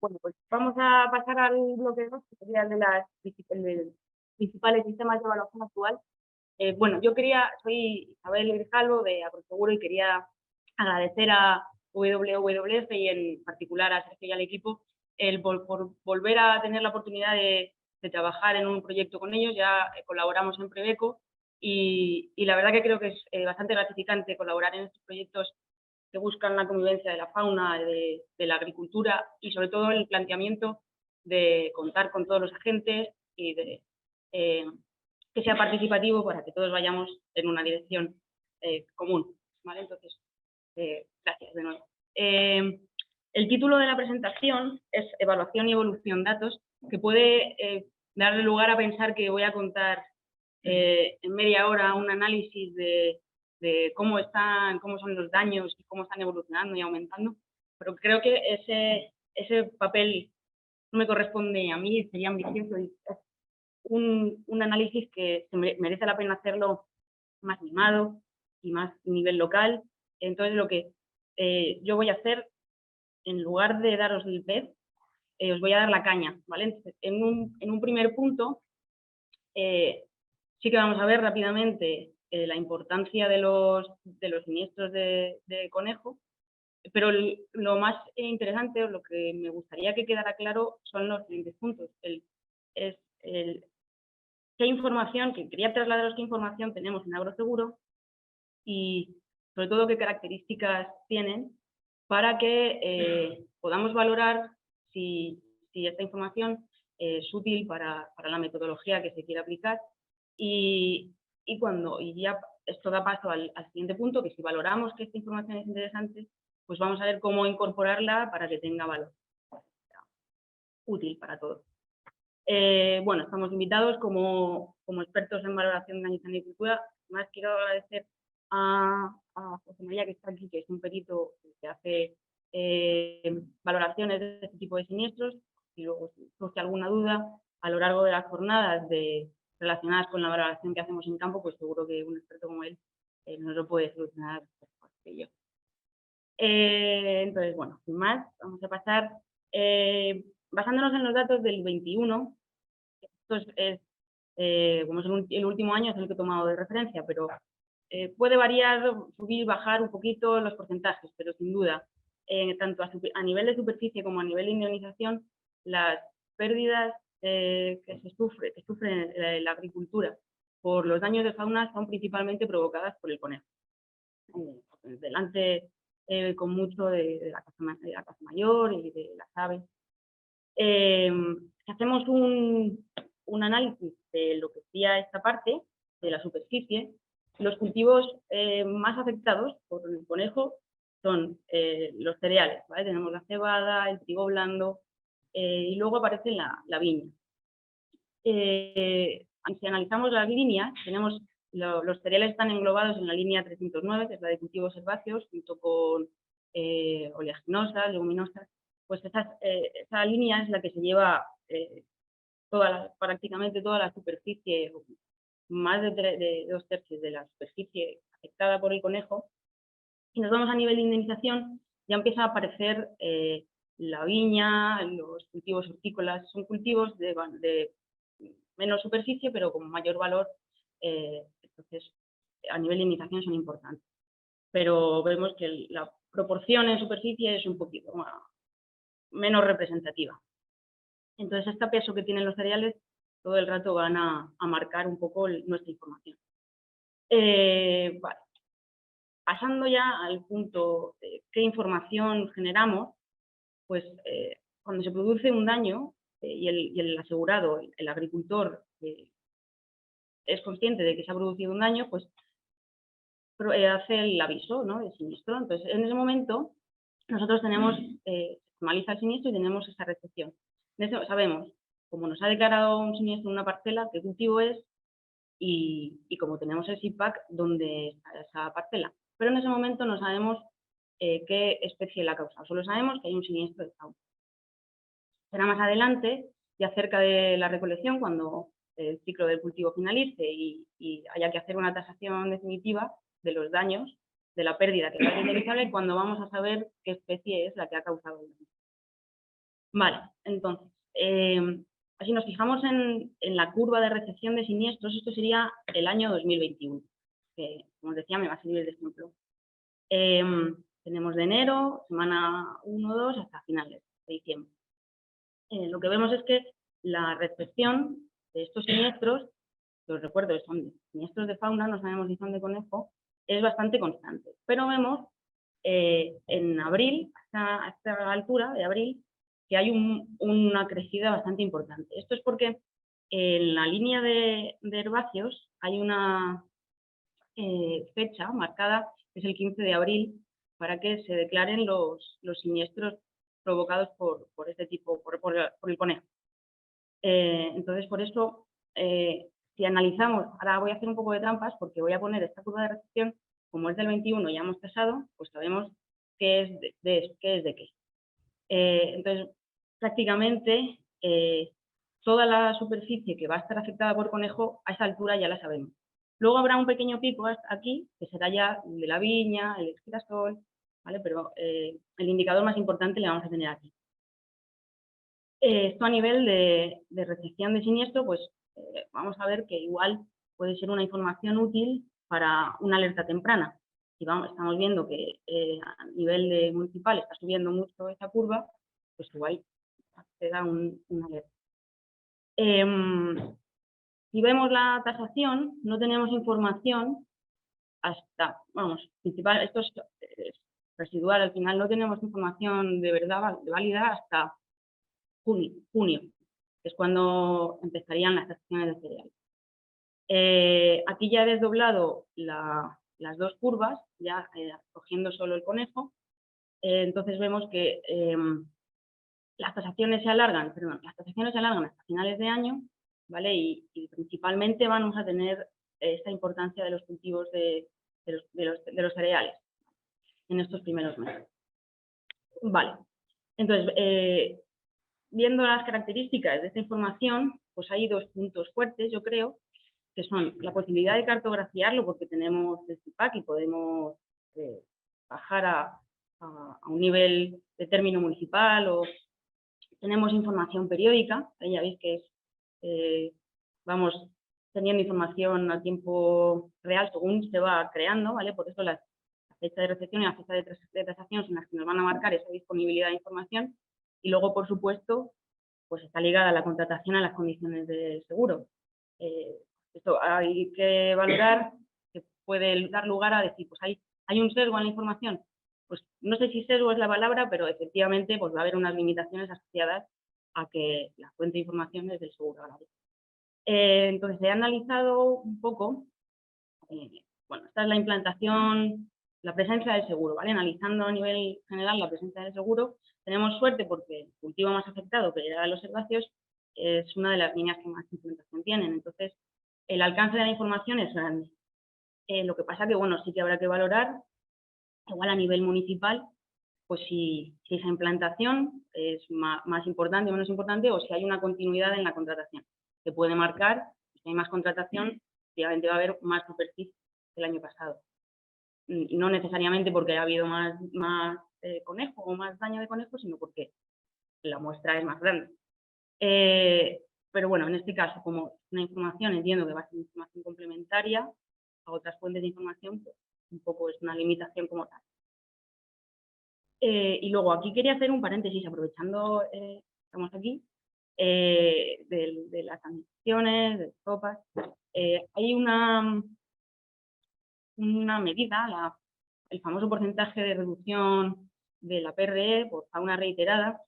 Bueno, pues vamos a pasar al bloque 2, que sería el de el de principales sistemas de evaluación actual. Bueno, soy Isabel Grijalvo de Agroseguro y quería agradecer a WWF y en particular a Sergio y al equipo por volver a tener la oportunidad de trabajar en un proyecto con ellos. Ya colaboramos en Preveco y la verdad que creo que es bastante gratificante colaborar en estos proyectos que buscan la convivencia de la fauna, de la agricultura y sobre todo el planteamiento de contar con todos los agentes y de que sea participativo para que todos vayamos en una dirección común, ¿vale? Entonces, gracias de nuevo. El título de la presentación es Evaluación y Evolución Datos, que puede darle lugar a pensar que voy a contar en media hora un análisis de cómo son los daños y cómo están evolucionando y aumentando, pero creo que ese papel no me corresponde a mí, sería ambicioso y es un análisis que merece la pena hacerlo más mimado y más a nivel local. Entonces, lo que yo voy a hacer, en lugar de daros el pez, os voy a dar la caña, ¿vale? Entonces, en un primer punto, sí que vamos a ver rápidamente la importancia de los siniestros de conejo, pero lo más interesante, o lo que me gustaría que quedara claro, son los siguientes puntos. Qué información, que quería trasladaros qué información tenemos en Agroseguro y sobre todo qué características tienen para que podamos valorar si esta información es útil para la metodología que se quiere aplicar y ya esto da paso al siguiente punto, que si valoramos que esta información es interesante, pues vamos a ver cómo incorporarla para que tenga valor, útil para todos. Bueno, estamos invitados como expertos en valoración de daños en agricultura. Más quiero agradecer a José María, que está aquí, que es un perito que hace valoraciones de este tipo de siniestros. Si luego surge alguna duda a lo largo de las jornadas relacionadas con la valoración que hacemos en campo, pues seguro que un experto como él nos lo puede solucionar mejor que yo. Entonces, bueno, sin más, vamos a pasar. Basándonos en los datos del 21, esto como es el último año, es el que he tomado de referencia, pero puede variar, subir, bajar un poquito los porcentajes, pero sin duda, tanto a nivel de superficie como a nivel de indemnización, las pérdidas que sufre la agricultura por los daños de fauna son principalmente provocadas por el conejo. Delante con mucho de la caza mayor y de las aves. Si hacemos un análisis de lo que sería esta parte de la superficie, los cultivos más afectados por el conejo son los cereales, ¿vale? Tenemos la cebada, el trigo blando y luego aparece la viña. Si analizamos las líneas, los cereales están englobados en la línea 309, que es la de cultivos herbáceos, junto con oleaginosas, leguminosas. Pues esa línea es la que se lleva prácticamente toda la superficie, más de 2/3 de la superficie afectada por el conejo. Si nos vamos a nivel de indemnización, ya empieza a aparecer la viña, los cultivos hortícolas. Son cultivos de menos superficie, pero con mayor valor. Entonces, a nivel de indemnización son importantes. Pero vemos que la proporción en superficie es un poquito menos representativa. Entonces, este peso que tienen los cereales todo el rato van a marcar un poco nuestra información. Vale. Pasando ya al punto de qué información generamos, pues cuando se produce un daño y el asegurado, el agricultor, es consciente de que se ha producido un daño, pues hace el aviso, ¿no?, de siniestro. Entonces, en ese momento, nosotros se formaliza el siniestro y tenemos esa recepción. Sabemos, como nos ha declarado un siniestro en una parcela, qué cultivo es y como tenemos el SIPAC, dónde está esa parcela. Pero en ese momento no sabemos qué especie la ha causado, solo sabemos que hay un siniestro de fauna. Será más adelante, ya cerca de la recolección, cuando el ciclo del cultivo finalice y haya que hacer una tasación definitiva de los daños, de la pérdida que va a ser indemnizable, cuando vamos a saber qué especie es la que ha causado el daño. Vale, entonces, si nos fijamos en la curva de recepción de siniestros, esto sería el año 2021, que, como os decía, me va a servir de ejemplo. Tenemos de enero, semana 1 o 2, hasta finales de diciembre. Lo que vemos es que la recepción de estos siniestros, que os recuerdo son siniestros de fauna, no sabemos si son de conejo, es bastante constante. Pero vemos en abril, a esta altura de abril, que hay una crecida bastante importante. Esto es porque en la línea de herbáceos hay una fecha marcada, que es el 15 de abril, para que se declaren los siniestros provocados por este tipo, por el conejo. Entonces, por eso, si analizamos, ahora voy a hacer un poco de trampas porque voy a poner esta curva de recepción, como es del 21 ya hemos tasado, pues sabemos qué es de qué. Entonces, prácticamente toda la superficie que va a estar afectada por conejo, a esa altura ya la sabemos. Luego habrá un pequeño pico aquí, que será ya el de la viña, el girasol, ¿vale? Pero el indicador más importante le vamos a tener aquí. Esto a nivel de recepción de siniestro, pues vamos a ver que igual puede ser una información útil para una alerta temprana. Si estamos viendo que a nivel de municipal está subiendo mucho esa curva, pues igual te da una alerta. Si vemos la tasación, no tenemos información hasta, principal, esto es residual, al final no tenemos información de verdad válida hasta junio, que es cuando empezarían las tasaciones de cereal. Aquí ya he desdoblado las dos curvas, ya cogiendo solo el conejo, entonces vemos que las tasaciones se alargan hasta finales de año, ¿vale? Y principalmente vamos a tener esta importancia de los cultivos de los cereales en estos primeros meses. Vale, entonces, viendo las características de esta información, pues hay dos puntos fuertes, yo creo, que son la posibilidad de cartografiarlo, porque tenemos el CIPAC y podemos bajar a un nivel de término municipal, o tenemos información periódica, ya veis que vamos teniendo información a tiempo real según se va creando, ¿vale? Por eso la fecha de recepción y la fecha de tasación son las que nos van a marcar esa disponibilidad de información. Y luego, por supuesto, pues está ligada la contratación a las condiciones del seguro. Esto hay que valorar, que puede dar lugar a decir, pues hay un sesgo en la información. Pues no sé si sesgo es la palabra, pero efectivamente pues va a haber unas limitaciones asociadas a que la fuente de información es del seguro agrario. Entonces, he analizado un poco, esta es la implantación, la presencia del seguro, ¿vale? Analizando a nivel general la presencia del seguro, tenemos suerte porque el cultivo más afectado, que era los herbáceos, es una de las líneas que más implementación tienen. Entonces, el alcance de la información es grande. Lo que pasa que, sí que habrá que valorar, igual a nivel municipal, pues si esa implantación es más importante o menos importante, o si hay una continuidad en la contratación. Se puede marcar, si hay más contratación, obviamente va a haber más superficie que el año pasado. Y no necesariamente porque ha habido más conejo o más daño de conejo, sino porque la muestra es más grande. Pero bueno, en este caso, como una información, entiendo que va a ser información complementaria a otras fuentes de información, pues un poco es una limitación como tal. Y luego aquí quería hacer un paréntesis, aprovechando, estamos aquí, de las admisiones, de copas. Hay una medida, el famoso porcentaje de reducción de la PRE por fauna reiterada,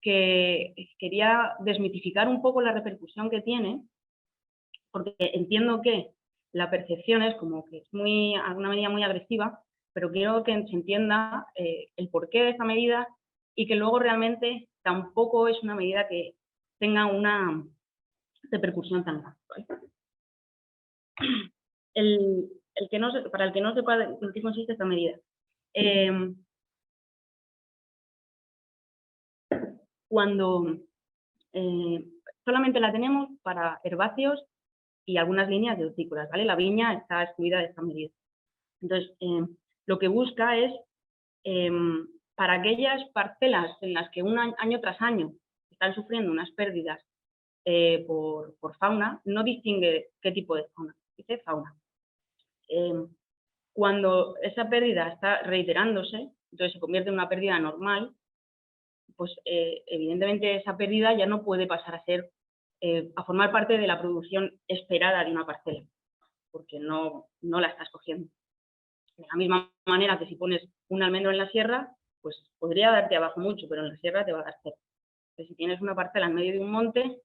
que quería desmitificar un poco la repercusión que tiene, porque entiendo que la percepción es como que es una medida muy agresiva, pero quiero que se entienda el porqué de esa medida y que luego realmente tampoco es una medida que tenga una repercusión tan grande, ¿vale? Para el que no sepa en qué consiste esta medida, cuando solamente la tenemos para herbáceos y algunas líneas de hortícolas, ¿vale? La viña está excluida de esta medida. Entonces, lo que busca es para aquellas parcelas en las que año tras año están sufriendo unas pérdidas por fauna, no distingue qué tipo de fauna, dice fauna. Cuando esa pérdida está reiterándose, entonces se convierte en una pérdida normal, pues evidentemente esa pérdida ya no puede pasar a formar parte de la producción esperada de una parcela, porque no la estás cogiendo. De la misma manera que si pones un almendro en la sierra, pues podría darte abajo mucho, pero en la sierra te va a dar cero. Entonces, si tienes una parcela en medio de un monte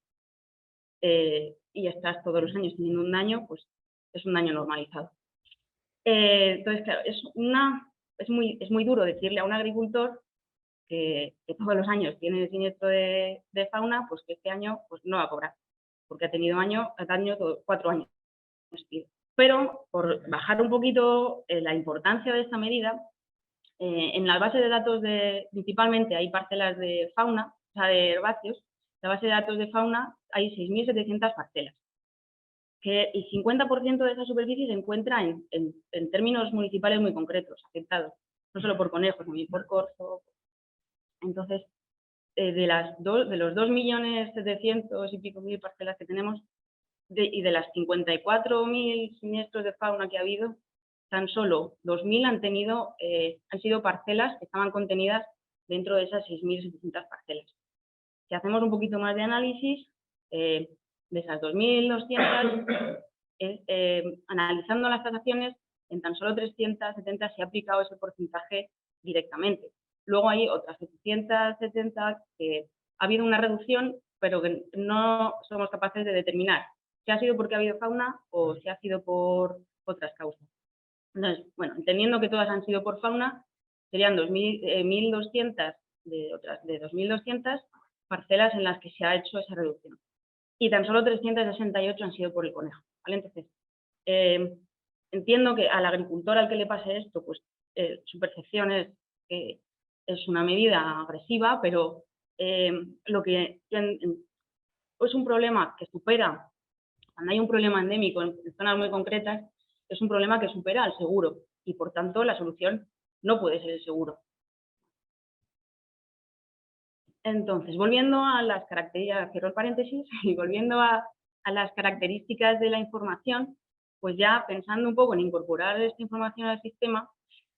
y estás todos los años teniendo un daño, pues es un daño normalizado. Entonces, claro, es muy duro decirle a un agricultor que todos los años tiene siniestro de fauna, pues que este año pues no va a cobrar, porque ha tenido daño 4 años. Pero por bajar un poquito la importancia de esta medida, en la base de datos principalmente hay parcelas de fauna, o sea, de herbáceos, la base de datos de fauna hay 6.700 parcelas, que el 50% de esa superficie se encuentra en términos municipales muy concretos, afectados, no solo por conejos, también por corzo. Entonces, de los 2.700.000 y pico parcelas que tenemos, y de las 54.000 siniestros de fauna que ha habido, tan solo 2.000 han sido parcelas que estaban contenidas dentro de esas 6.700 parcelas. Si hacemos un poquito más de análisis, de esas 2.200, analizando las tasaciones, en tan solo 370 se ha aplicado ese porcentaje directamente. Luego hay otras 770 que ha habido una reducción, pero que no somos capaces de determinar si ha sido porque ha habido fauna o si ha sido por otras causas. Entonces, bueno, entendiendo que todas han sido por fauna, serían 1.200 de 2.200 parcelas en las que se ha hecho esa reducción. Y tan solo 368 han sido por el conejo, ¿vale? Entonces, entiendo que al agricultor al que le pase esto, pues su percepción es que es una medida agresiva, pero lo que es un problema que supera, cuando hay un problema endémico en zonas muy concretas, es un problema que supera al seguro y por tanto la solución no puede ser el seguro. Entonces, volviendo a las características, cierro el paréntesis, y volviendo a las características de la información, pues ya pensando un poco en incorporar esta información al sistema,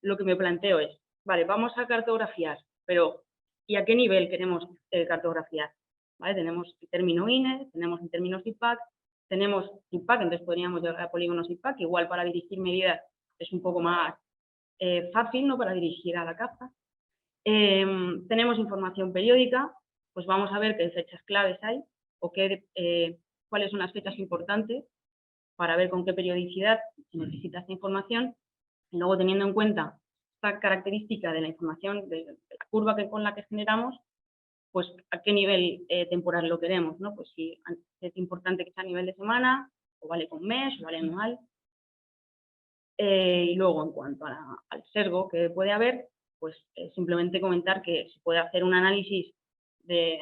lo que me planteo es, vale, vamos a cartografiar, pero ¿y a qué nivel queremos cartografiar? ¿Vale? Tenemos el término INE, tenemos el término SIPAC, tenemos SIPAC, entonces podríamos llegar a polígonos SIPAC, igual para dirigir medidas es un poco más fácil, ¿no? Para dirigir a la caza. Tenemos información periódica, pues vamos a ver qué fechas claves hay o cuáles son las fechas importantes para ver con qué periodicidad se necesita esta información. Y luego, teniendo en cuenta esta característica de la información, de la curva con la que generamos, pues a qué nivel temporal lo queremos, ¿no? Pues si es importante que sea a nivel de semana, o vale con mes, o vale anual. Y luego, en cuanto al sesgo que puede haber, pues simplemente comentar que se puede hacer un análisis de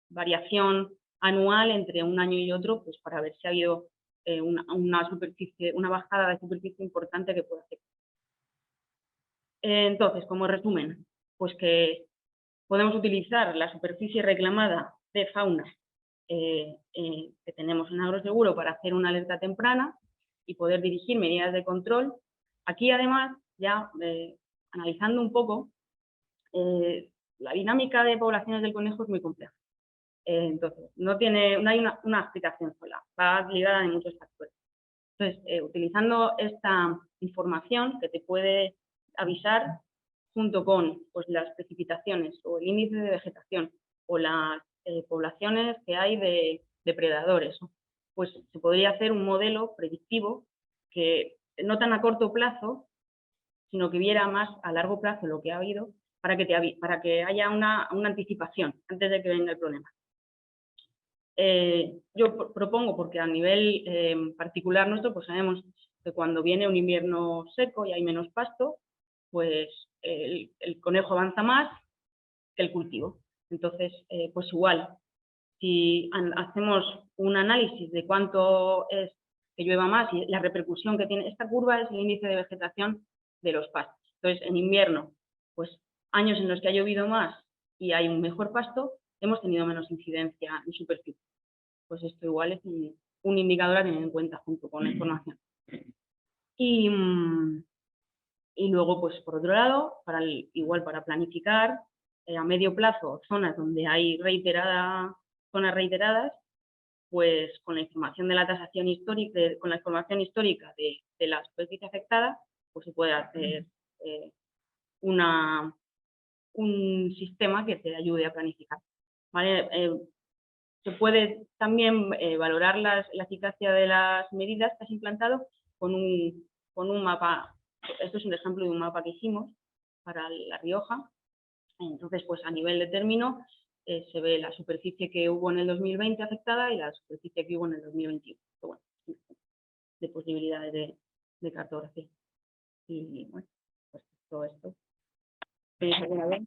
variación anual entre un año y otro, pues para ver si ha habido una bajada de superficie importante que puede hacer. Entonces, como resumen, pues que podemos utilizar la superficie reclamada de fauna que tenemos en Agroseguro para hacer una alerta temprana y poder dirigir medidas de control. Aquí, además, ya analizando un poco, la dinámica de poblaciones del conejo es muy compleja. Entonces, no hay una explicación sola, va ligada a muchos factores. Entonces, utilizando esta información que te puede avisar junto con pues, las precipitaciones o el índice de vegetación o las poblaciones que hay de depredadores, pues se podría hacer un modelo predictivo que no tan a corto plazo, sino que viera más a largo plazo lo que ha habido para que haya una anticipación antes de que venga el problema. Yo propongo, porque a nivel particular nuestro, pues sabemos que cuando viene un invierno seco y hay menos pasto, pues el conejo avanza más que el cultivo. Entonces, pues igual, si hacemos un análisis de cuánto es que llueva más y la repercusión que tiene, esta curva es el índice de vegetación de los pastos. Entonces, en invierno, pues años en los que ha llovido más y hay un mejor pasto, hemos tenido menos incidencia en superficie. Pues esto igual es un indicador a tener en cuenta junto con la información. Y luego, pues por otro lado, igual para planificar a medio plazo zonas donde hay zonas reiteradas, pues con la información de la tasación histórica, con la información histórica de la superficie afectada, pues se puede hacer un sistema que te ayude a planificar. ¿Vale? Se puede también valorar la eficacia de las medidas que has implantado con un mapa. Esto es un ejemplo de un mapa que hicimos para La Rioja. Entonces, pues a nivel de término se ve la superficie que hubo en el 2020 afectada y la superficie que hubo en el 2021. Bueno, de posibilidades de cartografía. Y bueno, pues todo esto. ¿Tenéis alguna vez?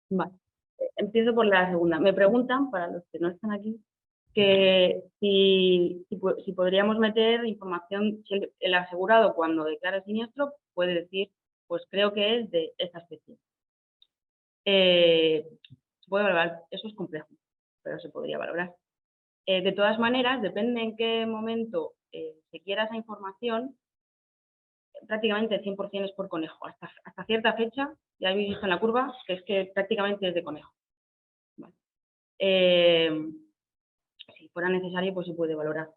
Vale. Empiezo por la segunda. Me preguntan, para los que no están aquí, que si podríamos meter información, si el asegurado cuando declara el siniestro puede decir, pues creo que es de esta especie. Se puede valorar, eso es complejo, pero se podría valorar. De todas maneras, depende en qué momento se quiera esa información, prácticamente el 100% es por conejo. Hasta cierta fecha, ya habéis visto en la curva, que es que prácticamente es de conejo. Vale. Si fuera necesario, pues se puede valorar.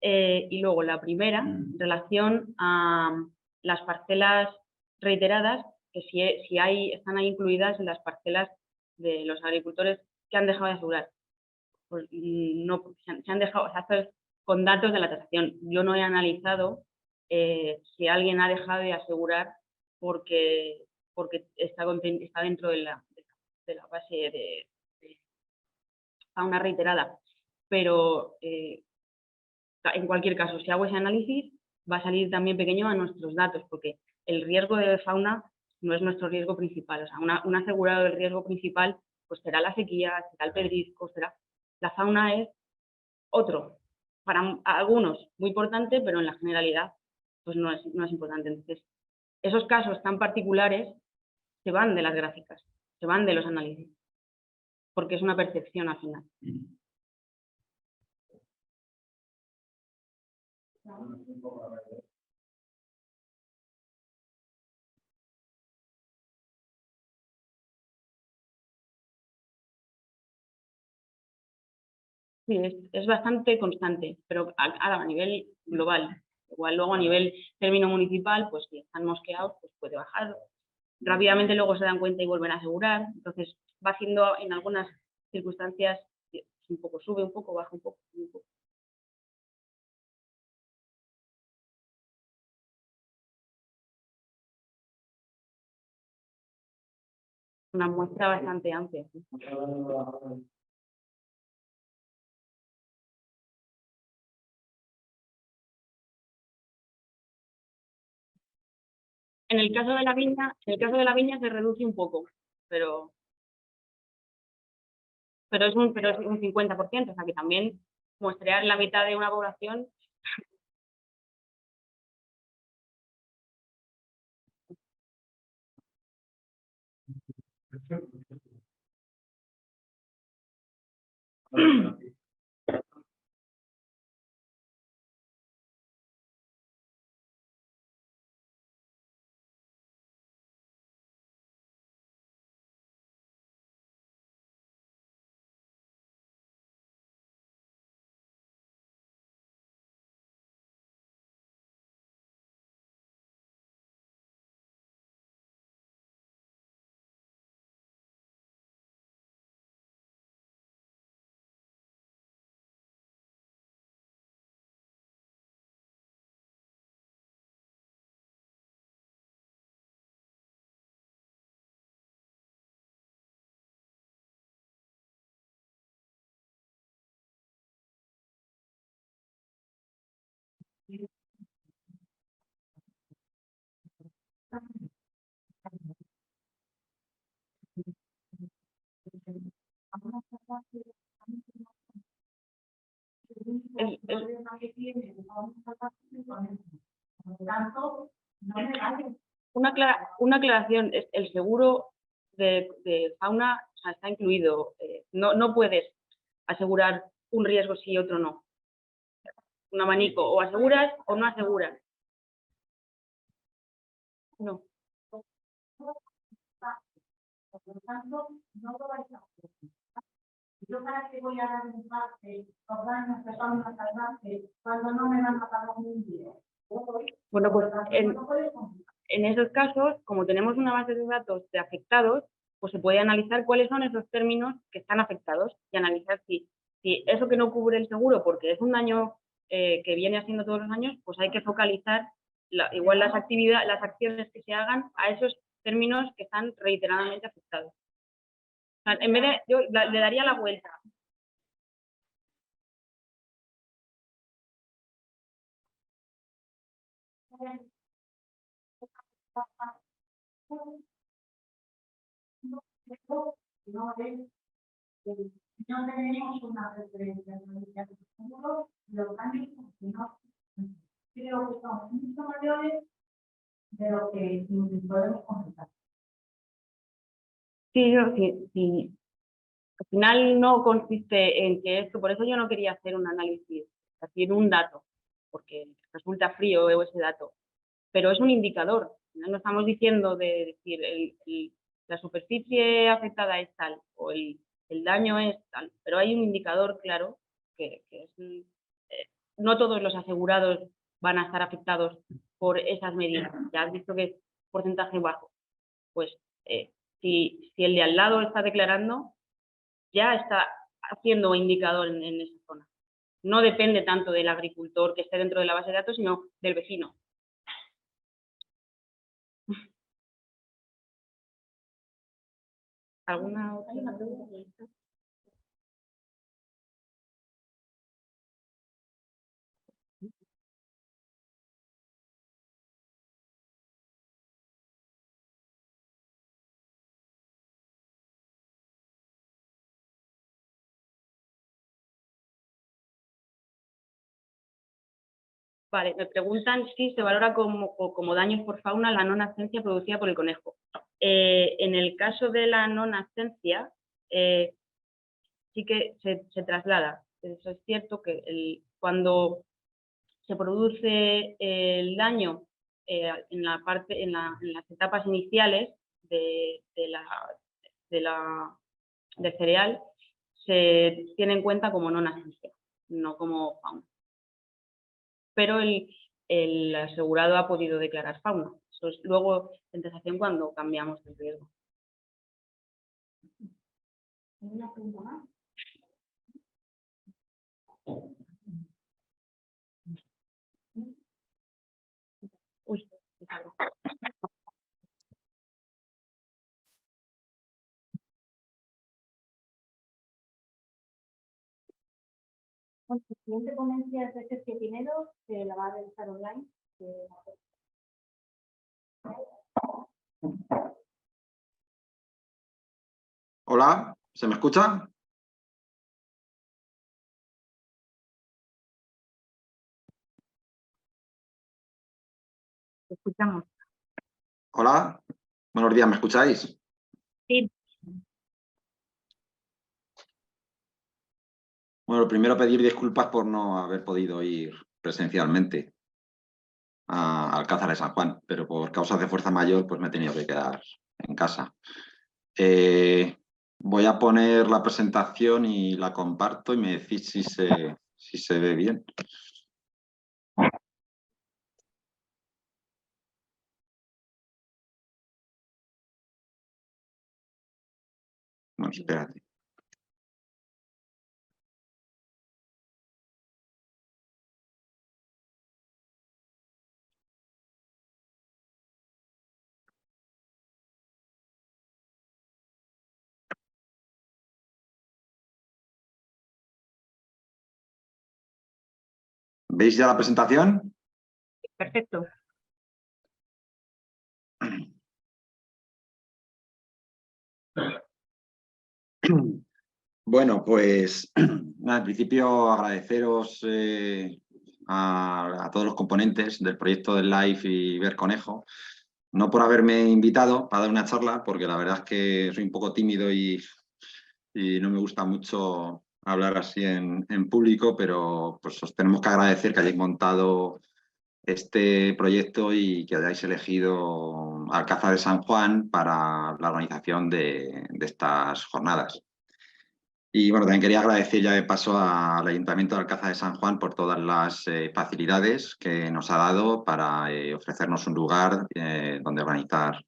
Y luego la primera, en relación a las parcelas reiteradas, que si están ahí incluidas en las parcelas de los agricultores que han dejado de asegurar. Pues no, se han dejado, o sea, esto es con datos de la tasación. Yo no he analizado si alguien ha dejado de asegurar porque está dentro de la base de fauna reiterada. Pero en cualquier caso, si hago ese análisis, va a salir también pequeño a nuestros datos, porque el riesgo de fauna no es nuestro riesgo principal. O sea, un asegurado del riesgo principal pues será la sequía, será el pedrisco, será... La fauna es otro, para algunos muy importante, pero en la generalidad pues no es importante. Entonces, esos casos tan particulares se van de las gráficas, se van de los análisis, porque es una percepción al final. Sí, es bastante constante, pero a nivel global. Igual luego a nivel término municipal, pues si están mosqueados, pues puede bajar. Rápidamente luego se dan cuenta y vuelven a asegurar. Entonces va haciendo en algunas circunstancias un poco sube, un poco baja, un poco, un poco. Una muestra bastante amplia. ¿Sí? En el caso de la viña se reduce un poco, pero es un 50%, o sea que también muestrear la mitad de una población. El- el- una aclaración, el seguro de fauna, o sea, está incluido. No, no puedes asegurar un riesgo sí y otro no. Un abanico, o aseguras o no aseguras. No. Por lo tanto, no lo vais a hacer. ¿Yo para qué voy a dar un parte, los daños que son una salvaje, cuando no me van a pagar un día? Bueno, pues en esos casos, como tenemos una base de datos de afectados, pues se puede analizar cuáles son esos términos que están afectados y analizar si eso que no cubre el seguro, porque es un daño que viene haciendo todos los años, pues hay que focalizar igual las acciones que se hagan a esos términos que están reiteradamente afectados. O sea, en vez de, yo le daría la vuelta. No tenemos una referencia de seguro, los daños, no, creo que son mucho mayores de lo que podemos comentar. Sí, sí. Al final no consiste en que esto, por eso yo no quería hacer un análisis, hacer un dato, porque resulta frío ese dato, pero es un indicador. No estamos diciendo de decir la superficie afectada es tal o el daño es tal, pero hay un indicador claro que es, no todos los asegurados van a estar afectados por esas medidas. Ya has visto que es porcentaje bajo. Pues si el de al lado está declarando, ya está haciendo indicador en esa zona. No depende tanto del agricultor que esté dentro de la base de datos, sino del vecino. ¿Alguna otra pregunta? Vale, me preguntan si se valora como daños por fauna la no nascencia producida por el conejo. En el caso de la no nascencia, sí que se traslada. Eso es cierto que cuando se produce el daño en las etapas iniciales del cereal, se tiene en cuenta como no nascencia, no como fauna. Pero el asegurado ha podido declarar fauna. Eso es luego en tasación cuando cambiamos el riesgo. ¿Una pregunta más? Uy, Bueno, la siguiente ponencia es de Sergio Pinedo, que la va a realizar online. Hola, ¿se me escucha? Lo escuchamos. Hola, buenos días, ¿me escucháis? Sí. Bueno, primero pedir disculpas por no haber podido ir presencialmente a Alcázar de San Juan, pero por causas de fuerza mayor pues me he tenido que quedar en casa. Voy a poner la presentación y la comparto y me decís si se ve bien. No, espérate. ¿Veis ya la presentación? Perfecto. Bueno, pues nada, en principio agradeceros a todos los componentes del proyecto del Live y Ver Conejo, no por haberme invitado para dar una charla, porque la verdad es que soy un poco tímido y no me gusta mucho hablar así en público, pero pues os tenemos que agradecer que hayáis montado este proyecto y que hayáis elegido Alcázar de San Juan para la organización de estas jornadas. Y bueno, también quería agradecer ya de paso al Ayuntamiento de Alcázar de San Juan por todas las facilidades que nos ha dado para ofrecernos un lugar donde organizar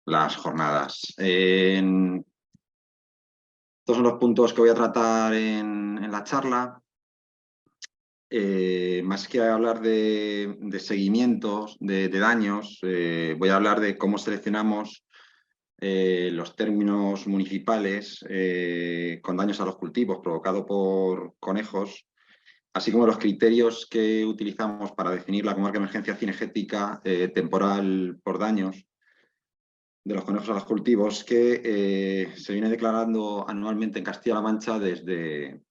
las jornadas. Estos son los puntos que voy a tratar en la charla. Más que hablar de seguimientos, de daños, voy a hablar de cómo seleccionamos los términos municipales con daños a los cultivos provocados por conejos, así como los criterios que utilizamos para definir la comarca de emergencia cinegética temporal por daños de los conejos a los cultivos, que se viene declarando anualmente en Castilla-La Mancha desde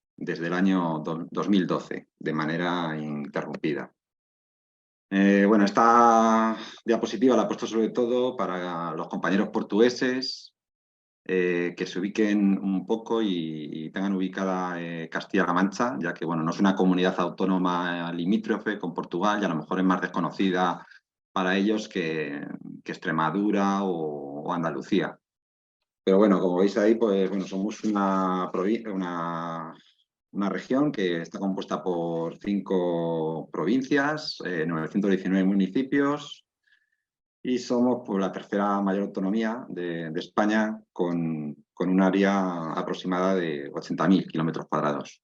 el año 2012, de manera interrumpida. Bueno, esta diapositiva la he puesto sobre todo para los compañeros portugueses, que se ubiquen un poco y tengan ubicada Castilla-La Mancha, ya que bueno, no es una comunidad autónoma limítrofe con Portugal y a lo mejor es más desconocida para ellos que Extremadura o Andalucía. Pero bueno, como veis ahí, pues bueno, somos una región que está compuesta por 5 provincias, 919 municipios, y somos pues, la tercera mayor autonomía de España con un área aproximada de 80.000 kilómetros cuadrados.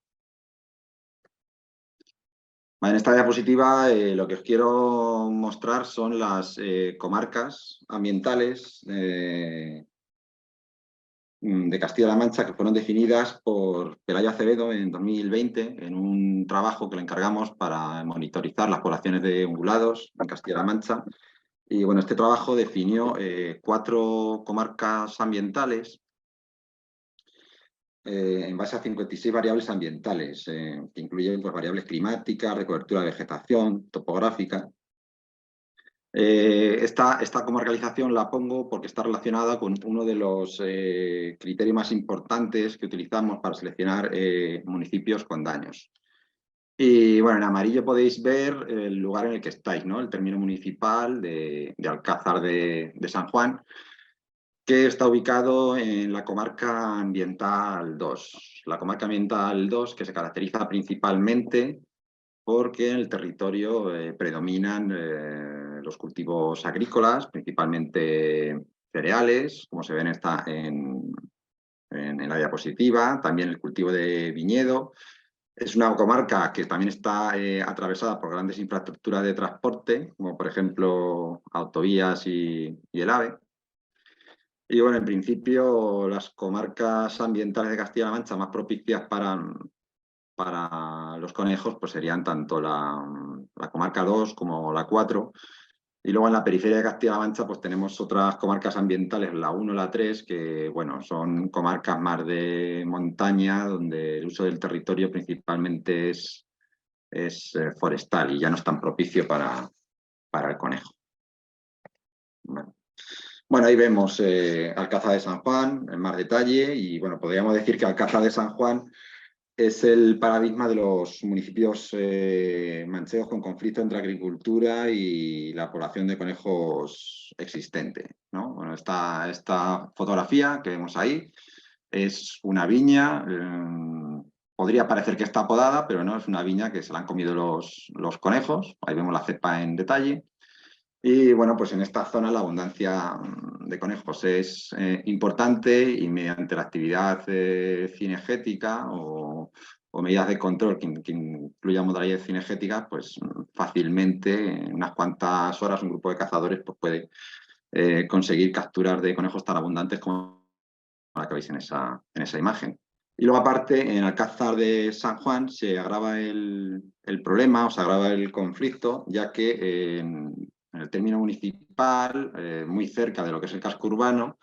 En esta diapositiva lo que os quiero mostrar son las comarcas ambientales de Castilla-La Mancha que fueron definidas por Pelayo Acevedo en 2020 en un trabajo que le encargamos para monitorizar las poblaciones de ungulados en Castilla-La Mancha. Y bueno, este trabajo definió 4 comarcas ambientales en base a 56 variables ambientales, que incluyen pues, variables climáticas, de cobertura de vegetación, topográfica. Esta comarcalización la pongo porque está relacionada con uno de los criterios más importantes que utilizamos para seleccionar municipios con daños. Y bueno, en amarillo podéis ver el lugar en el que estáis, ¿no? El término municipal de Alcázar de San Juan, que está ubicado en la comarca ambiental 2. La comarca ambiental 2, que se caracteriza principalmente porque en el territorio predominan los cultivos agrícolas, principalmente cereales, como se ve en la diapositiva, también el cultivo de viñedo. Es una comarca que también está atravesada por grandes infraestructuras de transporte, como por ejemplo autovías y el AVE. Y bueno, en principio las comarcas ambientales de Castilla-La Mancha más propicias para los conejos pues serían tanto la comarca 2 como la 4. Y luego en la periferia de Castilla-La Mancha pues tenemos otras comarcas ambientales, la 1 y la 3, que bueno, son comarcas más de montaña, donde el uso del territorio principalmente es forestal y ya no es tan propicio para el conejo. Bueno, ahí vemos Alcázar de San Juan en más detalle y bueno, podríamos decir que Alcázar de San Juan es el paradigma de los municipios manchegos con conflicto entre agricultura y la población de conejos existente, ¿no? Bueno, esta fotografía que vemos ahí es una viña, podría parecer que está podada, pero no, es una viña que se la han comido los conejos, ahí vemos la cepa en detalle. Y bueno, pues en esta zona la abundancia de conejos es importante y mediante la actividad cinegética o medidas de control que incluyan modalidades cinegéticas, pues fácilmente en unas cuantas horas un grupo de cazadores pues, puede conseguir capturas de conejos tan abundantes como la que veis en esa imagen. Y luego aparte, en Alcázar de San Juan se agrava el problema, o se agrava el conflicto, ya que en el término municipal, muy cerca de lo que es el casco urbano,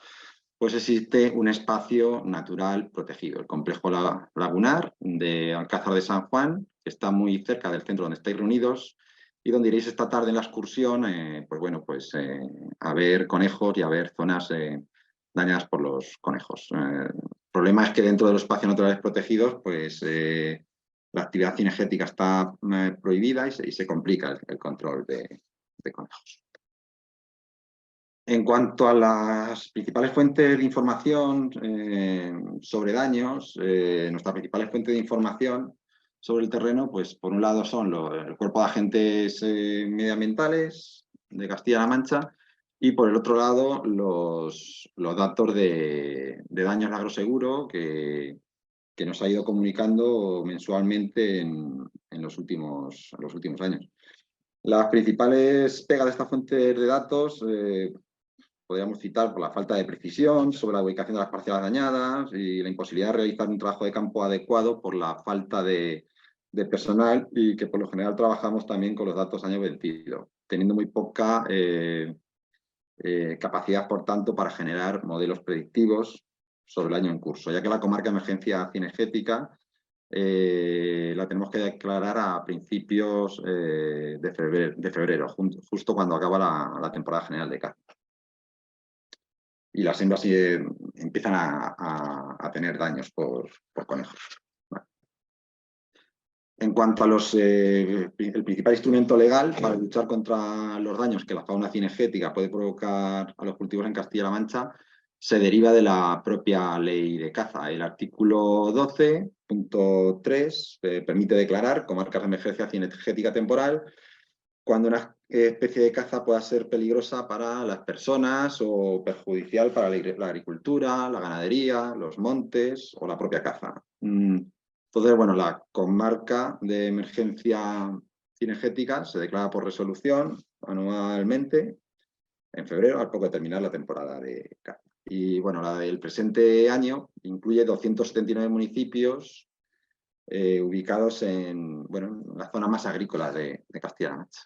pues existe un espacio natural protegido, el complejo lagunar de Alcázar de San Juan, que está muy cerca del centro donde estáis reunidos y donde iréis esta tarde en la excursión, pues bueno, pues a ver conejos y a ver zonas dañadas por los conejos. El problema es que dentro de los espacios naturales protegidos, pues la actividad cinegética está prohibida y se complica el control de conejos. En cuanto a las principales fuentes de información sobre daños, nuestras principales fuentes de información sobre el terreno, pues por un lado son el Cuerpo de Agentes Medioambientales de Castilla-La Mancha y por el otro lado los datos de daños de agroseguro que nos ha ido comunicando mensualmente en los últimos años. Las principales pegas de esta fuente de datos podríamos citar por la falta de precisión sobre la ubicación de las parcelas dañadas y la imposibilidad de realizar un trabajo de campo adecuado por la falta de personal y que por lo general trabajamos también con los datos año vencido, teniendo muy poca capacidad, por tanto, para generar modelos predictivos sobre el año en curso, ya que la comarca de emergencia cinegética la tenemos que declarar a principios de febrero, justo cuando acaba la temporada general de caza. Y las hembras empiezan a tener daños por conejos. Vale. En cuanto a el principal instrumento legal para luchar contra los daños que la fauna cinegética puede provocar a los cultivos en Castilla-La Mancha se deriva de la propia ley de caza. El artículo 12.3 permite declarar comarcas de emergencia cinegética temporal cuando una especie de caza pueda ser peligrosa para las personas o perjudicial para la agricultura, la ganadería, los montes o la propia caza. Entonces, bueno, la comarca de emergencia cinegética se declara por resolución anualmente en febrero, al poco de terminar la temporada de caza. Y bueno, la del presente año incluye 279 municipios ubicados en la zona más agrícola de Castilla-La Mancha.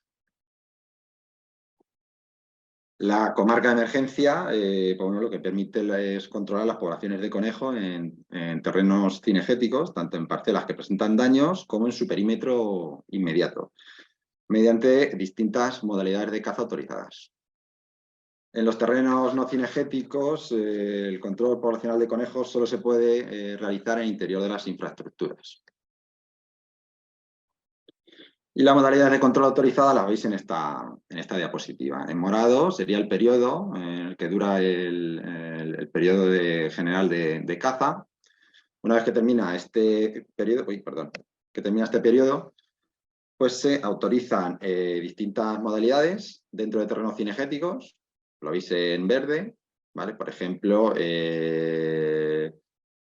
La comarca de emergencia, lo que permite es controlar las poblaciones de conejo en terrenos cinegéticos, tanto en parcelas que presentan daños como en su perímetro inmediato, mediante distintas modalidades de caza autorizadas. En los terrenos no cinegéticos, el control poblacional de conejos solo se puede realizar en el interior de las infraestructuras. Y la modalidad de control autorizada la veis en esta diapositiva. En morado sería el periodo en el que dura el periodo general de caza. Una vez que termina este periodo, pues se autorizan distintas modalidades dentro de terrenos cinegéticos. Lo veis en verde, ¿vale? Por ejemplo,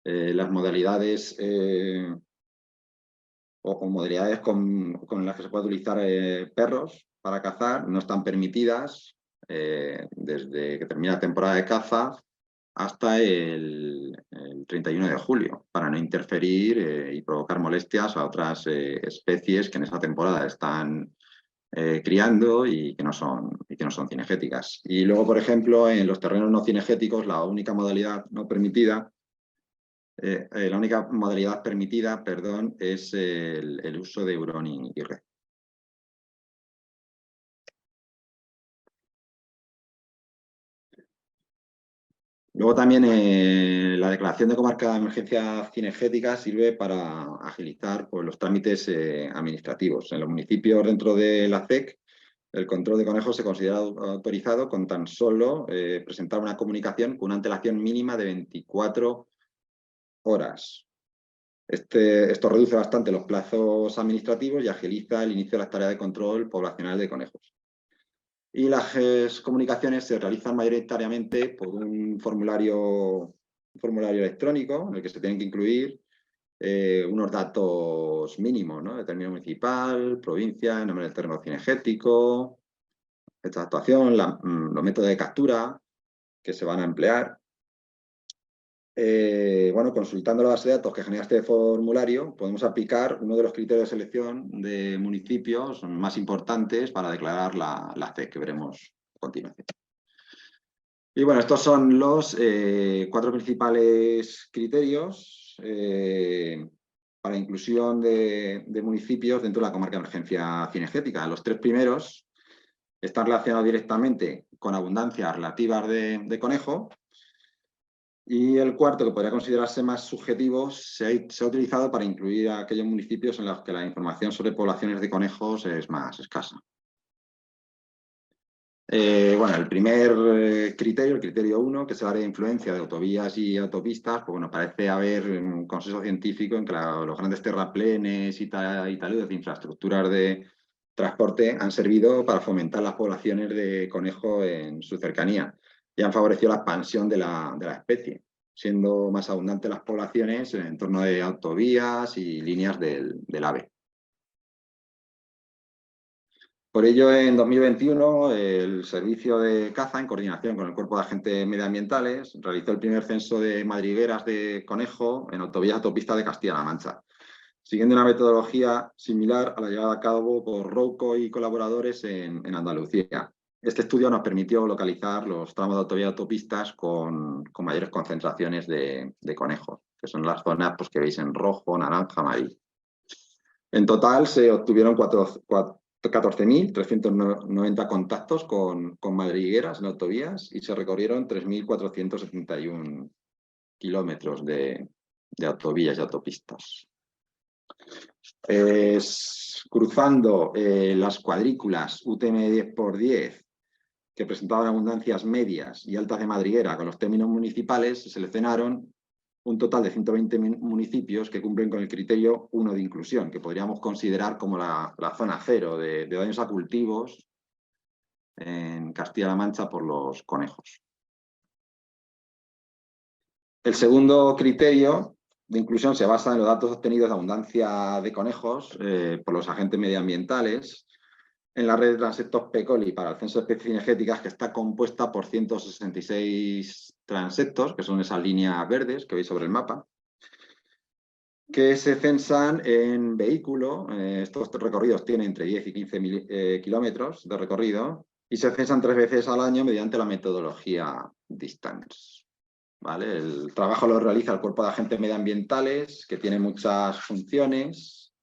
las modalidades o modalidades con las que se puede utilizar perros para cazar no están permitidas desde que termina la temporada de caza hasta el 31 de julio, para no interferir y provocar molestias a otras especies que en esa temporada están criando y que no son cinegéticas. Y luego, por ejemplo, en los terrenos no cinegéticos, la única modalidad permitida, es el uso de hurón y red. Luego también la declaración de comarca de emergencia cinegética sirve para agilizar pues, los trámites administrativos. En los municipios dentro de la CEC, el control de conejos se considera autorizado con tan solo presentar una comunicación con una antelación mínima de 24 horas. Esto reduce bastante los plazos administrativos y agiliza el inicio de las tareas de control poblacional de conejos. Y las comunicaciones se realizan mayoritariamente por un formulario electrónico en el que se tienen que incluir unos datos mínimos, ¿no? De término municipal, provincia, nombre del terreno cinegético, fecha de actuación, los métodos de captura que se van a emplear. bueno, consultando la base de datos que genera este formulario, podemos aplicar uno de los criterios de selección de municipios más importantes para declarar la CEC, que veremos a continuación. Y bueno, estos son los 4 principales criterios para inclusión de municipios dentro de la comarca de emergencia cinegética. Los 3 primeros están relacionados directamente con abundancias relativas de conejo, y el cuarto, que podría considerarse más subjetivo, se ha utilizado para incluir a aquellos municipios en los que la información sobre poblaciones de conejos es más escasa. Bueno, el primer criterio, el criterio 1, que es el área de influencia de autovías y autopistas, pues bueno, parece haber un consenso científico en que los grandes terraplenes y taludes de infraestructuras de transporte han servido para fomentar las poblaciones de conejo en su cercanía y han favorecido la expansión de la especie, siendo más abundantes las poblaciones en el entorno de autovías y líneas del AVE. Por ello, en 2021, el Servicio de Caza, en coordinación con el Cuerpo de Agentes Medioambientales, realizó el primer censo de madrigueras de conejo en autovías y autopistas de Castilla-La Mancha, siguiendo una metodología similar a la llevada a cabo por Rouco y colaboradores en Andalucía. Este estudio nos permitió localizar los tramos de autovías y autopistas con mayores concentraciones de conejos, que son las zonas pues, que veis en rojo, naranja, amarillo. En total se obtuvieron 14.390 contactos con madrigueras en autovías y se recorrieron 3.471 kilómetros de autovías y autopistas. Cruzando las cuadrículas UTM 10×10, que presentaban abundancias medias y altas de madriguera con los términos municipales, se seleccionaron un total de 120 municipios que cumplen con el criterio 1 de inclusión, que podríamos considerar como la zona cero de daños a cultivos en Castilla-La Mancha por los conejos. El segundo criterio de inclusión se basa en los datos obtenidos de abundancia de conejos por los agentes medioambientales en la red de transectos PECOLI para el censo de especies cinegéticas, que está compuesta por 166 transectos, que son esas líneas verdes que veis sobre el mapa, que se censan en vehículo. Estos recorridos tienen entre 10 y 15 kilómetros de recorrido y se censan 3 veces al año mediante la metodología Distance. ¿Vale? El trabajo lo realiza el Cuerpo de Agentes Medioambientales, que tiene muchas funciones,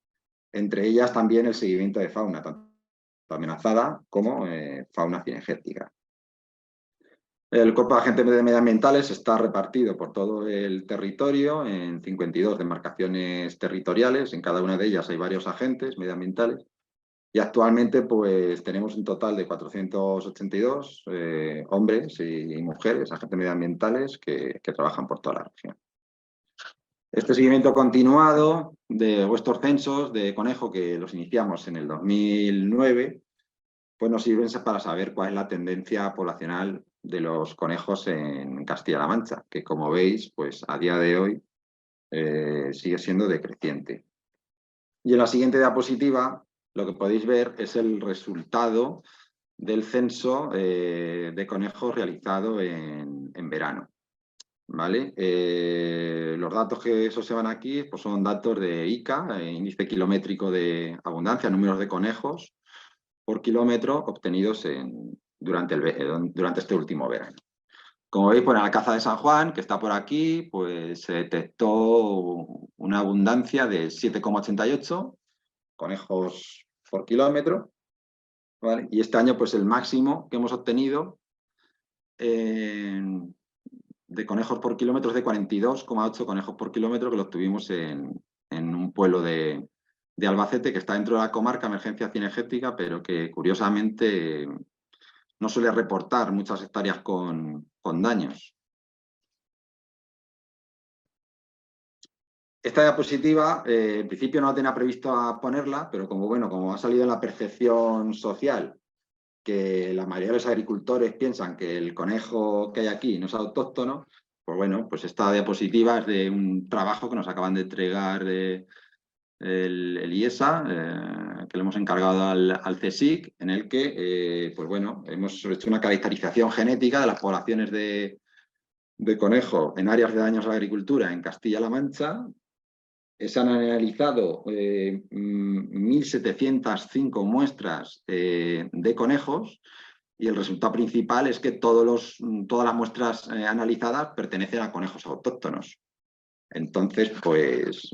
entre ellas también el seguimiento de fauna, tanto amenazada como fauna cinegética. El Cuerpo de Agentes Medioambientales está repartido por todo el territorio en 52 demarcaciones territoriales. En cada una de ellas hay varios agentes medioambientales y actualmente pues, tenemos un total de 482 hombres y mujeres, agentes medioambientales que trabajan por toda la región. Este seguimiento continuado de vuestros censos de conejo, que los iniciamos en el 2009, pues nos sirven para saber cuál es la tendencia poblacional de los conejos en Castilla-La Mancha, que como veis, pues a día de hoy sigue siendo decreciente. Y en la siguiente diapositiva lo que podéis ver es el resultado del censo de conejos realizado en verano. ¿Vale? Los datos que se van aquí pues son datos de ICA, índice kilométrico de abundancia, números de conejos por kilómetro obtenidos durante este último verano. Como veis, pues en la Alcázar de San Juan, que está por aquí, pues se detectó una abundancia de 7,88 conejos por kilómetro, ¿vale? Y este año, pues el máximo que hemos obtenido de conejos por kilómetro es de 42,8 conejos por kilómetro, que lo obtuvimos en un pueblo de Albacete, que está dentro de la comarca emergencia cinegética, pero que curiosamente no suele reportar muchas hectáreas con daños. Esta diapositiva, en principio no tenía previsto ponerla, pero como ha salido en la percepción social, que la mayoría de los agricultores piensan que el conejo que hay aquí no es autóctono, pues bueno, pues esta diapositiva es de un trabajo que nos acaban de entregar el IESA, que le hemos encargado al CSIC, en el que, pues bueno, hemos hecho una caracterización genética de las poblaciones de de conejo en áreas de daños a la agricultura en Castilla-La Mancha. Se han analizado 1.705 muestras de conejos y el resultado principal es que todas las muestras analizadas pertenecen a conejos autóctonos. Entonces, pues,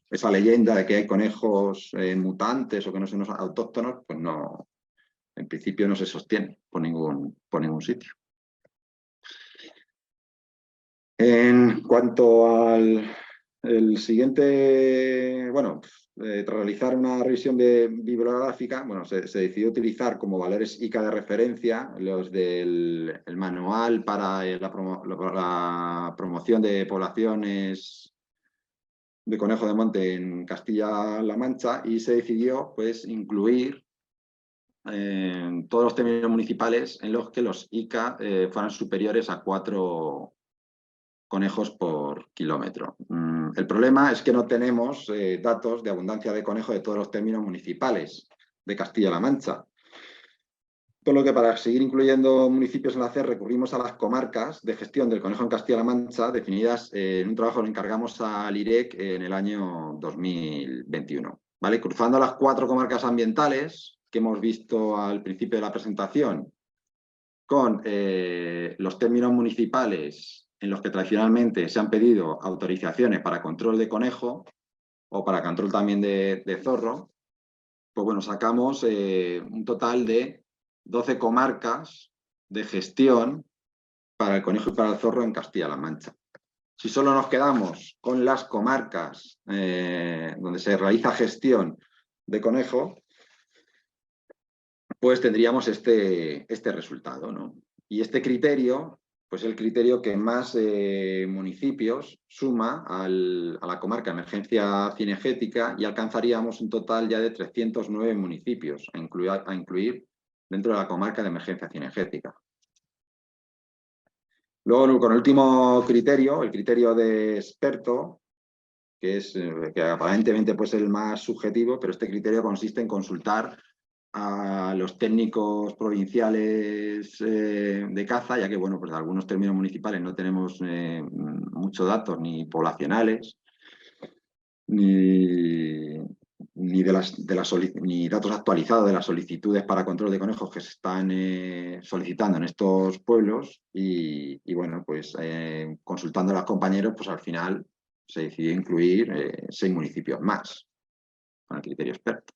esa leyenda de que hay conejos mutantes o que no son autóctonos, pues no, en principio no se sostiene por ningún sitio. En cuanto al siguiente, bueno, tras realizar una revisión bibliográfica, bueno, se decidió utilizar como valores ICA de referencia los del manual para la promoción de poblaciones de conejo de monte en Castilla-La Mancha y se decidió pues incluir todos los términos municipales en los que los ICA fueran superiores a 4 conejos por kilómetro. El problema es que no tenemos datos de abundancia de conejo de todos los términos municipales de Castilla-La Mancha. Por lo que para seguir incluyendo municipios en la CER recurrimos a las comarcas de gestión del conejo en Castilla-La Mancha, definidas en un trabajo que le encargamos al IREC en el año 2021. ¿Vale? Cruzando las 4 comarcas ambientales que hemos visto al principio de la presentación, con los términos municipales en los que tradicionalmente se han pedido autorizaciones para control de conejo o para control también de zorro, pues bueno, sacamos un total de 12 comarcas de gestión para el conejo y para el zorro en Castilla-La Mancha. Si solo nos quedamos con las comarcas donde se realiza gestión de conejo, pues tendríamos este resultado, ¿no? Y este criterio, pues el criterio que más municipios suma a la comarca de emergencia cinegética y alcanzaríamos un total ya de 309 municipios a incluir dentro de la comarca de emergencia cinegética. Luego, con el último criterio, el criterio de experto, que es que aparentemente pues, el más subjetivo, pero este criterio consiste en consultar a los técnicos provinciales de caza, ya que bueno, pues algunos términos municipales no tenemos muchos datos ni poblacionales, ni datos actualizados de las solicitudes para control de conejos que se están solicitando en estos pueblos y bueno, pues consultando a los compañeros, pues al final se decidió incluir 6 municipios más con el criterio experto.